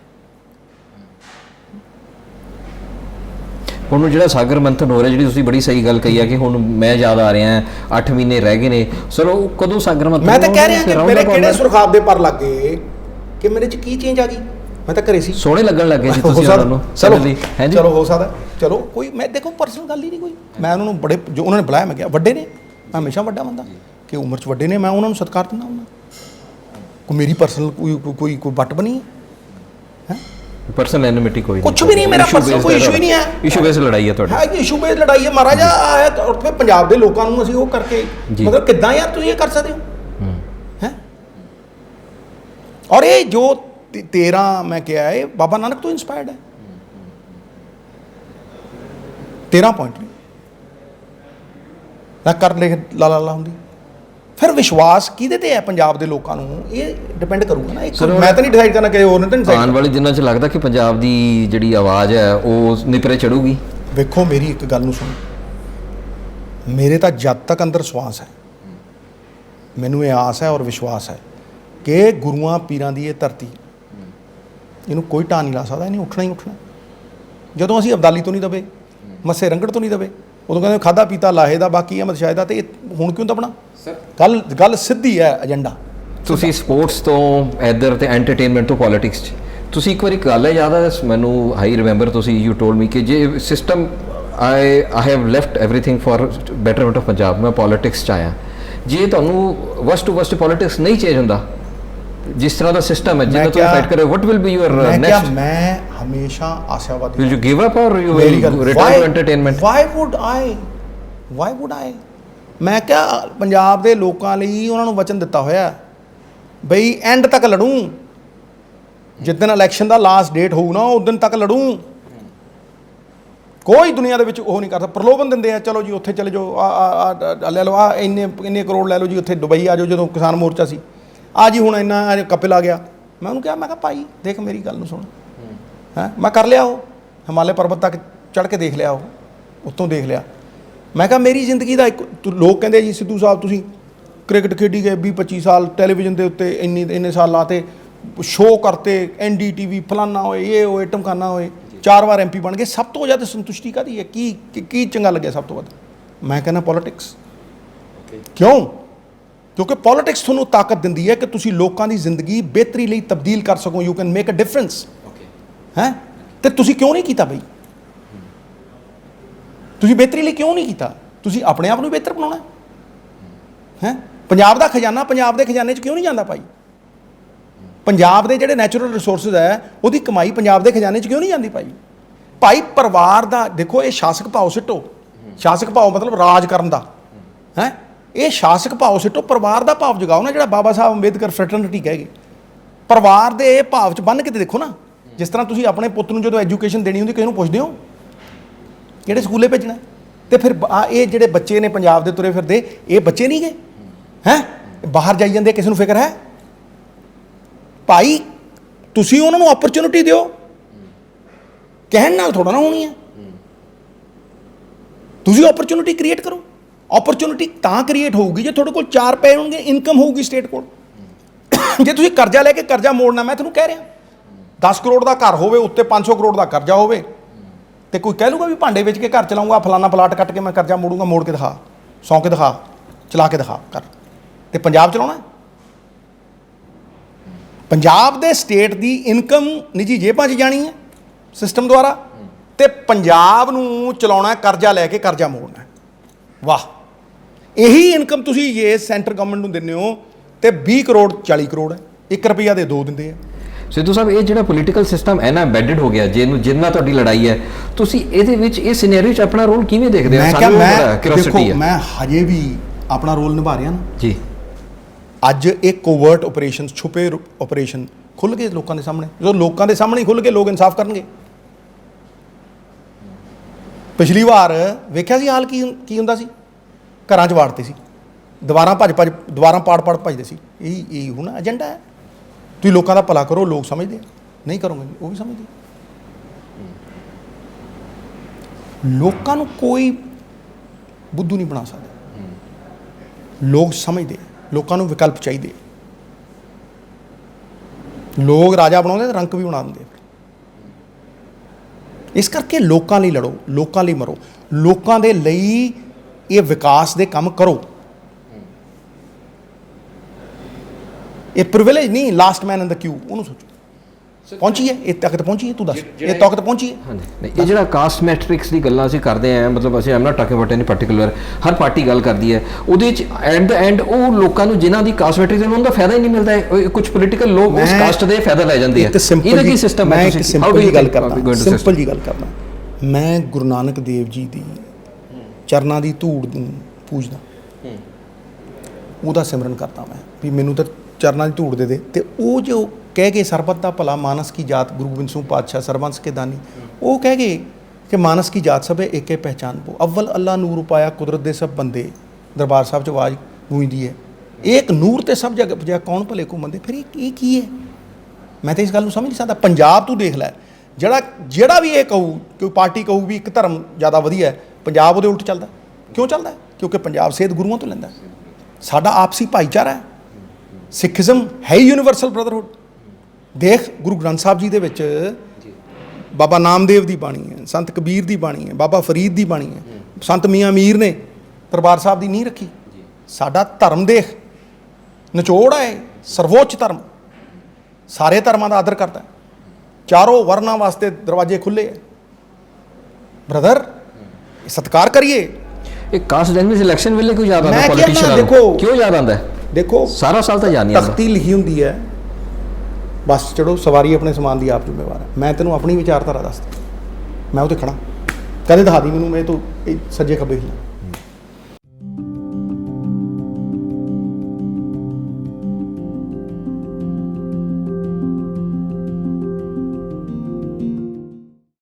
ਹੁਣ ਜਿਹੜਾ ਸਾਗਰ ਮੰਥਨ ਹੋ ਰਿਹਾ, ਜਿਹੜੀ ਤੁਸੀਂ ਬੜੀ ਸਹੀ ਗੱਲ ਕਹੀ ਹੈ ਕਿ ਹੁਣ ਮੈਂ ਯਾਦ ਆ ਰਿਹਾ 8 ਮਹੀਨੇ ਰਹਿ ਗਏ ਨੇ, ਸਰ ਉਹ ਕਦੋਂ ਸਾਗਰ ਮੰਥਨ? ਮੈਂ ਤਾਂ ਕਹਿ ਰਿਹਾ ਕਿ ਮੇਰੇ ਕਿਹੜੇ ਸੁਰਖਾਬ ਦੇ ਪਰ ਲੱਗ ਗਏ ਕਿ ਮੇਰੇ 'ਚ ਕੀ ਚੇਂਜ ਆ ਗਈ। ਮੈਂ ਤਾਂ ਘਰੇ ਸੀ, ਸੋਹਣੇ ਲੱਗਣ ਲੱਗੇ ਜੀ ਤੁਸੀਂ ਉਹਨਾਂ ਨੂੰ। ਚਲੋ ਹੋ ਸਕਦਾ, ਚਲੋ ਕੋਈ, ਮੈਂ ਦੇਖੋ ਪਰਸਨਲ ਗੱਲ ਹੀ ਨਹੀਂ ਕੋਈ। ਮੈਂ ਉਹਨਾਂ ਨੂੰ ਬੜੇ, ਜੋ ਉਹਨਾਂ ਨੇ ਬੁਲਾਇਆ ਮੈਂ ਕਿਹਾ ਵੱਡੇ ਨੇ, ਮੈਂ ਹਮੇਸ਼ਾ ਵੱਡਾ ਬੰਦਾ ਕਿ ਉਮਰ 'ਚ ਵੱਡੇ ਨੇ, ਮੈਂ ਉਹਨਾਂ ਨੂੰ ਸਤਿਕਾਰ ਦਿੰਦਾ ਹੁੰਦਾ। ਕੋਈ ਮੇਰੀ ਪਰਸਨਲ ਕੋਈ ਵੱਟ ਬਣੀ ਹੈ, ਪਰਸਨਲ ਐਨਿਮਿਟੀ ਕੋਈ ਕੁਛ ਵੀ ਨਹੀਂ, ਮੇਰਾ ਪਰਸਨਲ ਕੋਈ ਇਸ਼ੂ ਹੀ ਨਹੀਂ ਹੈ। ਇਸ਼ੂ ਬੇਸ ਲੜਾਈ ਹੈ ਤੁਹਾਡੀ? ਹਾਂ, ਇਸ਼ੂ ਬੇਸ ਲੜਾਈ ਹੈ ਮਹਾਰਾਜ। ਆਇਆ ਔਰ ਫਿਰ ਪੰਜਾਬ ਦੇ ਲੋਕਾਂ ਨੂੰ ਅਸੀਂ ਉਹ ਕਰਕੇ, ਮਤਲਬ ਕਿੱਦਾਂ ਯਾਰ ਤੁਸੀਂ ਇਹ ਕਰ ਸਕਦੇ ਹੋ ਹੈ? ਔਰ ਇਹ ਜੋ 13 ਮੈਂ ਕਿਹਾ ਇਹ ਬਾਬਾ ਨਾਨਕ ਤੋਂ ਇੰਸਪਾਇਰਡ ਹੈ। 13 ਪੁਆਇੰਟ ਨਾ ਕਰ ਲਿਖ ਲਾ ਹੁੰਦੀ। ਫਿਰ ਵਿਸ਼ਵਾਸ ਕਿਹਦੇ ਤੇ ਹੈ ਪੰਜਾਬ ਦੇ ਲੋਕਾਂ ਨੂੰ, ਇਹ ਡਿਪੈਂਡ ਕਰੂਗਾ ਨਾ। ਮੈਂ ਤਾਂ ਨਹੀਂ ਡਿਸਾਈਡ ਕਰਨਾ ਕਿ ਹੋਰ ਨਹੀਂ। ਆਉਣ ਵਾਲੇ ਦਿਨਾਂ 'ਚ ਲੱਗਦਾ ਕਿ ਪੰਜਾਬ ਦੀ ਜਿਹੜੀ ਆਵਾਜ਼ ਹੈ ਉਹ ਨਿਪਰੇ ਚੜੂਗੀ। ਵੇਖੋ ਮੇਰੀ ਇੱਕ ਗੱਲ ਨੂੰ ਸੁਣੋ, ਮੇਰੇ ਤਾਂ ਜਦ ਤੱਕ ਅੰਦਰ ਵਿਸ਼ਵਾਸ ਹੈ, ਮੈਨੂੰ ਇਹ ਆਸ ਹੈ ਔਰ ਵਿਸ਼ਵਾਸ ਹੈ ਕਿ ਗੁਰੂਆਂ ਪੀਰਾਂ ਦੀ ਇਹ ਧਰਤੀ, ਇਹਨੂੰ ਕੋਈ ਢਾਹ ਨਹੀਂ ਲਾ ਸਕਦਾ, ਇਹਨੇ ਉੱਠਣਾ ਹੀ ਉੱਠਣਾ। ਜਦੋਂ ਅਸੀਂ ਅਬਦਾਲੀ ਤੋਂ ਨਹੀਂ ਦਬੇ, ਮੱਸੇ ਰੰਗੜ ਤੋਂ ਨਹੀਂ ਦਬੇ, ਉਦੋਂ ਕਹਿੰਦੇ ਖਾਧਾ ਪੀਤਾ ਲਾਹੇ ਦਾ, ਬਾਕੀ ਅਹਿਮਦ ਸ਼ਾਹ ਦਾ, ਤੇ ਹੁਣ ਕਿਉਂ ਦਬਣਾ? ਗੱਲ ਸਿੱਧੀ ਹੈ ਏਜੰਡਾ। ਤੁਸੀਂ ਸਪੋਰਟਸ ਤੋਂ ਇੱਧਰ ਤੇ ਐਂਟਰਟੇਨਮੈਂਟ ਤੋਂ ਪੋਲੀਟਿਕਸ 'ਚ, ਤੁਸੀਂ ਇੱਕ ਵਾਰੀ ਗੱਲ ਹੈ ਯਾਦ ਹੈ ਮੈਨੂੰ, ਆਈ ਰਿਮੈਂਬਰ ਤੁਸੀਂ ਯੂ ਟੋਲਡ ਮੀ ਕਿ ਜੇ system I have left everything for betterment of Punjab, ਮੈਂ ਪੋਲੀਟਿਕਸ 'ਚ ਆਇਆ। ਜੇ ਤੁਹਾਨੂੰ ਵਸਟ ਟੂ ਵਸਟ ਪੋਲੀਟਿਕਸ ਨਹੀਂ ਚੇਂਜ ਹੁੰਦਾ, ਜਿਸ ਤਰ੍ਹਾਂ ਦਾ ਸਿਸਟਮ ਹੈ ਜਿਹਦਾ ਤੁਸੀਂ ਫਾਈਟ ਕਰ ਰਹੇ ਹੋ, what will be your next? ਮੈਂ ਹਮੇਸ਼ਾ ਆਸ਼ਾਵਾਦੀ। Will you give up or you will return to entertainment? Why would I? ਮੈਂ ਕਿਹਾ ਪੰਜਾਬ ਦੇ ਲੋਕਾਂ ਲਈ ਉਹਨਾਂ ਨੂੰ ਵਚਨ ਦਿੱਤਾ ਹੋਇਆ ਬਈ ਐਂਡ ਤੱਕ ਲੜੂੰ, ਜਿੱਦਣ ਇਲੈਕਸ਼ਨ ਦਾ ਲਾਸਟ ਡੇਟ ਹੋਊ ਨਾ ਉਸ ਦਿਨ ਤੱਕ ਲੜੂੰ। ਕੋਈ ਦੁਨੀਆ ਦੇ ਵਿੱਚ ਉਹ ਨਹੀਂ ਕਰਦਾ। ਪ੍ਰਲੋਭਨ ਦਿੰਦੇ ਆ, ਚਲੋ ਜੀ ਉੱਥੇ ਚਲੇ ਜਾਓ, ਆ ਲੈ ਲਓ, ਆ ਇੰਨੇ ਕਰੋੜ ਲੈ ਲਓ ਜੀ, ਉੱਥੇ ਦੁਬਈ ਆ ਜਾਓ। ਜਦੋਂ ਕਿਸਾਨ ਮੋਰਚਾ ਸੀ, ਆ ਜੀ ਹੁਣ ਇੰਨਾ ਕਪਿਲ ਆ ਗਿਆ। ਮੈਂ ਉਹਨੂੰ ਕਿਹਾ, ਮੈਂ ਕਿਹਾ ਭਾਈ ਦੇਖ ਮੇਰੀ ਗੱਲ ਨੂੰ ਸੁਣ, ਹੈਂ ਮੈਂ ਕਰ ਲਿਆ, ਉਹ ਹਿਮਾਲਿਆ ਪਰਬਤ ਤੱਕ ਚੜ੍ਹ ਕੇ ਦੇਖ ਲਿਆ, ਉਹ ਉੱਤੋਂ ਦੇਖ ਲਿਆ। ਮੈਂ ਕਿਹਾ ਮੇਰੀ ਜ਼ਿੰਦਗੀ ਦਾ ਇੱਕ, ਲੋਕ ਕਹਿੰਦੇ ਜੀ ਸਿੱਧੂ ਸਾਹਿਬ ਤੁਸੀਂ ਕ੍ਰਿਕਟ ਖੇਡੀ ਗਏ 20-25 ਸਾਲ, ਟੈਲੀਵਿਜ਼ਨ ਦੇ ਉੱਤੇ ਇੰਨੇ ਸਾਲ ਲਾਤੇ, ਸ਼ੋਅ ਕਰਤੇ, NDTV ਫਲਾਨਾ ਹੋਏ, ਇਹ ਹੋਏ, ਟਮਕਾਨਾ ਹੋਏ, 4 ਵਾਰ MP ਬਣ ਗਏ, ਸਭ ਤੋਂ ਜ਼ਿਆਦਾ ਸੰਤੁਸ਼ਟੀ ਕਾਹਦੀ ਹੈ? ਕੀ ਚੰਗਾ ਲੱਗਿਆ ਸਭ ਤੋਂ ਵੱਧ? ਮੈਂ ਕਹਿੰਦਾ ਪੋਲੀਟਿਕਸ। ਕਿਉਂ? ਕਿਉਂਕਿ ਪੋਲੀਟਿਕਸ ਤੁਹਾਨੂੰ ਤਾਕਤ ਦਿੰਦੀ ਹੈ ਕਿ ਤੁਸੀਂ ਲੋਕਾਂ ਦੀ ਜ਼ਿੰਦਗੀ ਬਿਹਤਰੀ ਲਈ ਤਬਦੀਲ ਕਰ ਸਕੋ। You can make a difference. ਹੈਂ, ਅਤੇ ਤੁਸੀਂ ਕਿਉਂ ਨਹੀਂ ਕੀਤਾ ਬਈ? ਤੁਸੀਂ ਬਿਹਤਰੀ ਲਈ ਕਿਉਂ ਨਹੀਂ ਕੀਤਾ? ਤੁਸੀਂ ਆਪਣੇ ਆਪ ਨੂੰ ਬਿਹਤਰ ਬਣਾਉਣਾ ਹੈ। ਪੰਜਾਬ ਦਾ ਖਜ਼ਾਨਾ ਪੰਜਾਬ ਦੇ ਖਜ਼ਾਨੇ 'ਚ ਕਿਉਂ ਨਹੀਂ ਜਾਂਦਾ ਭਾਈ? ਪੰਜਾਬ ਦੇ ਜਿਹੜੇ ਨੈਚੁਰਲ ਰਿਸੋਰਸਿਸ ਹੈ ਉਹਦੀ ਕਮਾਈ ਪੰਜਾਬ ਦੇ ਖਜ਼ਾਨੇ 'ਚ ਕਿਉਂ ਨਹੀਂ ਜਾਂਦੀ ਭਾਈ? ਭਾਈ ਪਰਿਵਾਰ ਦਾ ਦੇਖੋ, ਇਹ ਸ਼ਾਸਕ ਭਾਓ ਸਿੱਟੋ। ਸ਼ਾਸਕ ਭਾਓ ਮਤਲਬ ਰਾਜ ਕਰਨ ਦਾ ਹੈ। ਇਹ ਸ਼ਾਸਕ ਭਾਓ ਸਿੱਟੋ, ਪਰਿਵਾਰ ਦਾ ਭਾਵ ਜਗਾਓ ਨਾ, ਜਿਹੜਾ ਬਾਬਾ ਸਾਹਿਬ ਅੰਬੇਦਕਰ ਫਰੈਟਰਨਿਟੀ ਕਹਿ ਗਏ। ਪਰਿਵਾਰ ਦੇ ਭਾਵ 'ਚ ਬੰਨ੍ਹ ਕੇ ਤੇ ਦੇਖੋ ਨਾ। ਜਿਸ ਤਰ੍ਹਾਂ ਤੁਸੀਂ ਆਪਣੇ ਪੁੱਤ ਨੂੰ ਜਦੋਂ ਐਜੂਕੇਸ਼ਨ ਦੇਣੀ ਹੁੰਦੀ ਕਿਸੇ ਨੂੰ ਪੁੱਛਦੇ ਹੋ ਕਿਹੜੇ ਸਕੂਲੇ ਭੇਜਣਾ, ਤੇ ਫਿਰ ਇਹ ਜਿਹੜੇ ਬੱਚੇ ਨੇ ਪੰਜਾਬ ਦੇ ਤੁਰੇ ਫਿਰਦੇ, ਇਹ ਬੱਚੇ ਨਹੀਂ ਗਏ ਹੈਂ, ਬਾਹਰ ਜਾਈ ਜਾਂਦੇ, ਕਿਸੇ ਨੂੰ ਫਿਕਰ ਹੈ? ਭਾਈ ਤੁਸੀਂ ਉਹਨਾਂ ਨੂੰ ਓਪਰਚੁਨਿਟੀ ਦਿਓ, ਕਹਿਣ ਨਾਲ ਥੋੜਾ ਨਾ ਹੋਣੀ ਹੈ। ਤੁਸੀਂ ਓਪਰਚੁਨਿਟੀ ਕ੍ਰੀਏਟ ਕਰੋ। ਓਪਰਚੁਨਿਟੀ ਤਾਂ ਕ੍ਰੀਏਟ ਹੋਊਗੀ ਜੇ ਤੁਹਾਡੇ ਕੋਲ 4 ਪੈਸੇ ਹੋਣਗੇ, ਇਨਕਮ ਹੋਊਗੀ ਸਟੇਟ ਕੋਲ। ਜੇ ਤੁਸੀਂ ਕਰਜ਼ਾ ਲੈ ਕੇ ਕਰਜ਼ਾ ਮੋੜਨਾ, ਮੈਂ ਤੁਹਾਨੂੰ ਕਹਿ ਰਿਹਾ 10 ਕਰੋੜ ਦਾ ਘਰ ਹੋਵੇ, ਉੱਤੇ 500 ਕਰੋੜ ਦਾ ਕਰਜ਼ਾ ਹੋਵੇ, ਤੇ ਕੋਈ ਕਹਿ ਲੂਗਾ ਵੀ ਭਾਂਡੇ ਵੇਚ ਕੇ ਘਰ ਚਲਾਊਂਗਾ, ਫਲਾਨਾ ਪਲਾਟ ਕੱਟ ਕੇ ਮੈਂ ਕਰਜ਼ਾ ਮੋੜੂੰਗਾ। ਮੋੜ ਕੇ ਦਿਖਾ, ਸੌਂ ਕੇ ਦਿਖਾ, ਚਲਾ ਕੇ ਦਿਖਾ ਕਰ। ਤੇ ਪੰਜਾਬ ਚਲਾਉਣਾ? ਪੰਜਾਬ ਦੇ ਸਟੇਟ ਦੀ ਇਨਕਮ ਨਿੱਜੀ ਜੇਬਾਂ 'ਚ ਜਾਣੀ ਹੈ ਸਿਸਟਮ ਦੁਆਰਾ, ਤੇ ਪੰਜਾਬ ਨੂੰ ਚਲਾਉਣਾ ਕਰਜ਼ਾ ਲੈ ਕੇ ਕਰਜ਼ਾ ਮੋੜਨਾ। ਵਾਹ, ਇਹੀ ਇਨਕਮ ਤੁਸੀਂ ਇਹ ਸੈਂਟਰ ਗਵਰਨਮੈਂਟ ਨੂੰ ਦਿੰਦੇ ਹੋ, ਤੇ 20 ਕਰੋੜ 40 ਕਰੋੜ ਹੈ, 1 ਰੁਪਈਆ ਦੇ 2 ਦਿੰਦੇ ਆ। ਸਿੱਧੂ ਸਾਹਿਬ, ਇਹ ਜਿਹੜਾ ਪੋਲੀਟੀਕਲ ਸਿਸਟਮ ਹੈ ਨਾ ਐਮਬੈਡਡ ਹੋ ਗਿਆ, ਜਿਹਨੂੰ ਜਿੰਨਾ ਤੁਹਾਡੀ ਲੜਾਈ ਹੈ, ਤੁਸੀਂ ਇਹਦੇ ਵਿੱਚ ਇਹ ਸਿਨੈਰੀਓ 'ਚ ਆਪਣਾ ਰੋਲ ਕਿਵੇਂ ਦੇਖਦੇ ਹੋ? ਦੇਖੋ, ਮੈਂ ਹਜੇ ਵੀ ਆਪਣਾ ਰੋਲ ਨਿਭਾ ਰਿਹਾ ਨਾ ਜੀ। ਅੱਜ ਇਹ ਕੋਵਰਟ ਆਪਰੇਸ਼ਨ, ਛੁਪੇ ਆਪਰੇਸ਼ਨ ਖੁੱਲ੍ਹ ਗਏ ਲੋਕਾਂ ਦੇ ਸਾਹਮਣੇ। ਜਦੋਂ ਲੋਕਾਂ ਦੇ ਸਾਹਮਣੇ ਖੁੱਲ੍ਹ ਕੇ ਲੋਕ ਇਨਸਾਫ ਕਰਨਗੇ। ਪਿਛਲੀ ਵਾਰ ਵੇਖਿਆ ਸੀ ਹਾਲ ਕੀ ਹੁੰਦਾ ਸੀ? ਘਰਾਂ 'ਚ ਵਾੜਦੇ ਸੀ, ਦੀਵਾਰਾਂ ਪਾੜ ਭੱਜਦੇ ਸੀ। ਇਹੀ ਹੁਣ ਏਜੰਡਾ ਹੈ। ਤੁਸੀਂ ਲੋਕਾਂ ਦਾ ਭਲਾ ਕਰੋ, ਲੋਕ ਸਮਝਦੇ ਨਹੀਂ ਕਰੋਗੇ ਉਹ ਵੀ ਸਮਝਦੇ। ਲੋਕਾਂ ਨੂੰ ਕੋਈ ਬੁੱਧੂ ਨਹੀਂ ਬਣਾ ਸਕਦਾ। ਲੋਕ ਸਮਝਦੇ, ਲੋਕਾਂ ਨੂੰ ਵਿਕਲਪ ਚਾਹੀਦੇ। ਲੋਕ ਰਾਜਾ ਬਣਾਉਂਦੇ, ਰੰਕ ਵੀ ਬਣਾ ਦਿੰਦੇ। ਇਸ ਕਰਕੇ ਲੋਕਾਂ ਲਈ ਲੜੋ, ਲੋਕਾਂ ਲਈ ਮਰੋ, ਲੋਕਾਂ ਦੇ ਲਈ ਇਹ ਵਿਕਾਸ ਦੇ ਕੰਮ ਕਰੋ। ਇਹ ਪ੍ਰਿਵਿਲੇਜ ਨਹੀਂ, ਲਾਸਟ ਮੈਨ ਇਨ ਦਾ ਕਿਊ, ਉਹਨੂੰ ਸੋਚੋ। ਪਹੁੰਚੀ ਹੈ ਇਹ ਤੱਕ, ਪਹੁੰਚੀ ਹੈ, ਤੂੰ ਦੱਸ ਇਹ ਤੱਕ ਪਹੁੰਚੀ ਹੈ? ਹਾਂਜੀ, ਇਹ ਜਿਹੜਾ ਕਾਸਟ ਮੈਟ੍ਰਿਕਸ ਦੀ ਗੱਲਾਂ ਅਸੀਂ ਕਰਦੇ ਆਂ, ਮਤਲਬ ਅਸੀਂ am not talking about any particular, ਹਰ ਪਾਰਟੀ ਗੱਲ ਕਰਦੀ ਹੈ, ਉਹਦੇ 'ਚ ਐਟ ਦ ਐਂਡ ਉਹ ਲੋਕਾਂ ਨੂੰ ਜਿਨ੍ਹਾਂ ਦੀ ਕਾਸਟ ਮੈਟ੍ਰਿਕਸ ਹੈ ਉਹਨਾਂ ਦਾ ਫਾਇਦਾ ਹੀ ਨਹੀਂ ਮਿਲਦਾ ਹੈ। ਕੁਝ ਪੋਲੀਟੀਕਲ ਲੋਕ ਉਸ ਕਾਸਟ ਦੇ ਫਾਇਦਾ ਲੈ ਜਾਂਦੇ ਆ। ਇਹਦਾ ਕੀ ਸਿਸਟਮ ਹੈ? ਮੈਂ ਸਿੰਪਲ ਜੀ ਗੱਲ ਕਰਦਾ। ਮੈਂ ਗੁਰੂ ਨਾਨਕ ਦੇਵ ਜੀ ਦੀ ਚਰਨਾਂ ਦੀ ਧੂੜ ਨੂੰ ਪੂਜਦਾ, ਉਹਦਾ ਸਿਮਰਨ ਕਰਦਾ ਮੈਂ, ਵੀ ਮੈਨੂੰ ਤਾਂ ਚਰਨਾਂ ਦੀ ਧੂੜ ਦੇ ਦੇ। ਤੇ ਉਹ ਜੋ ਕਹਿ ਗਏ ਸਰਬਤ ਦਾ ਭਲਾ ਮਾਨਸ ਕੀ ਜਾਤ, ਗੁਰੂ ਗੋਬਿੰਦ ਸਿੰਘ ਪਾਤਸ਼ਾਹ ਸਰਬੰਸ ਕੇ ਦਾਨੀ, ਉਹ ਕਹਿ ਗਏ ਕਿ ਮਾਨਸ ਕੀ ਜਾਤ ਸਭ ਏਕੇ ਪਹਿਚਾਨ ਪੋ, ਅਵਲ ਅੱਲਾ ਨੂਰ ਉਪਾਇਆ ਕੁਦਰਤ ਦੇ ਸਭ ਬੰਦੇ। ਦਰਬਾਰ ਸਾਹਿਬ 'ਚ ਆਵਾਜ਼ ਗੂੰਜਦੀ ਹੈ, ਇੱਕ ਨੂਰ ਤੇ ਸਭ ਜਗ ਪੁਜਿਆ, ਕੌਣ ਭਲੇ ਕੋ ਮੰਦੇ। ਫਿਰ ਇਹ ਕੀ ਹੈ? ਮੈਂ ਤਾਂ ਇਸ ਗੱਲ ਨੂੰ ਸਮਝ ਨਹੀਂ ਸਕਦਾ। ਪੰਜਾਬ ਤੂੰ ਦੇਖ ਲੈ, ਜਿਹੜਾ ਵੀ ਇਹ ਕਹੂ, ਕੋਈ ਪਾਰਟੀ ਕਹੂ ਵੀ ਇੱਕ ਧਰਮ ਜ਼ਿਆਦਾ ਵਧੀਆ ਹੈ, ਪੰਜਾਬ ਉਹਦੇ ਉਲਟ ਚੱਲਦਾ। ਕਿਉਂ ਚੱਲਦਾ? ਕਿਉਂਕਿ ਪੰਜਾਬ ਸੇਧ ਗੁਰੂਆਂ ਤੋਂ ਲੈਂਦਾ। ਸਾਡਾ ਆਪਸੀ ਭਾਈਚਾਰਾ ਹੈ। ਸਿੱਖਿਜ਼ਮ ਹੈ ਹੀ ਯੂਨੀਵਰਸਲ ਬ੍ਰਦਰਹੁੱਡ। ਦੇਖ ਗੁਰੂ ਗ੍ਰੰਥ ਸਾਹਿਬ ਜੀ ਦੇ ਵਿੱਚ ਬਾਬਾ ਨਾਮਦੇਵ ਦੀ ਬਾਣੀ ਹੈ, ਸੰਤ ਕਬੀਰ ਦੀ ਬਾਣੀ ਹੈ, ਬਾਬਾ ਫਰੀਦ ਦੀ ਬਾਣੀ ਹੈ, ਸੰਤ ਮੀਆਂ ਮੀਰ ਨੇ ਦਰਬਾਰ ਸਾਹਿਬ ਦੀ ਨੀਂਹ ਰੱਖੀ। ਸਾਡਾ ਧਰਮ ਦੇਖ ਨਿਚੋੜ ਹੈ, ਸਰਵੋੱਚ ਧਰਮ, ਸਾਰੇ ਧਰਮਾਂ ਦਾ ਆਦਰ ਕਰਦਾ, ਚਾਰੋਂ ਵਰਨਾਂ ਵਾਸਤੇ ਦਰਵਾਜ਼ੇ ਖੁੱਲ੍ਹੇ ਹੈ। ਬ੍ਰਦਰ, ਸਤਿਕਾਰ ਕਰੀਏ। ਇਹ ਕਾਸਟ ਡੈਨਿਸ ਇਲੈਕਸ਼ਨ ਵੇਲੇ ਕਿਉਂ ਯਾਦ ਆਉਂਦਾ? ਦੇਖੋ ਕਿਉਂ ਯਾਦ ਆਉਂਦਾ? ਦੇਖੋ ਸਾਰਾ ਸਾਲ ਤਾਂ ਯਾਦ ਨਹੀਂ ਆਉਂਦਾ। ਤਖਤੀ ਲਿਖੀ ਹੁੰਦੀ ਹੈ, ਬਸ ਚੜੋ, ਸਵਾਰੀ ਆਪਣੇ ਸਮਾਨ ਦੀ ਆਪ ਜ਼ਿੰਮੇਵਾਰ ਹੈ। ਮੈਂ ਤੈਨੂੰ ਆਪਣੀ ਵਿਚਾਰਧਾਰਾ ਦੱਸਦਾ, ਮੈਂ ਉਹ 'ਤੇ ਖੜਾ, ਕਦੇ ਦਿਖਾ ਦੀ ਮੈਨੂੰ, ਮੈਂ ਤੂੰ ਸੱਜੇ ਖੱਬੇ ਹੀ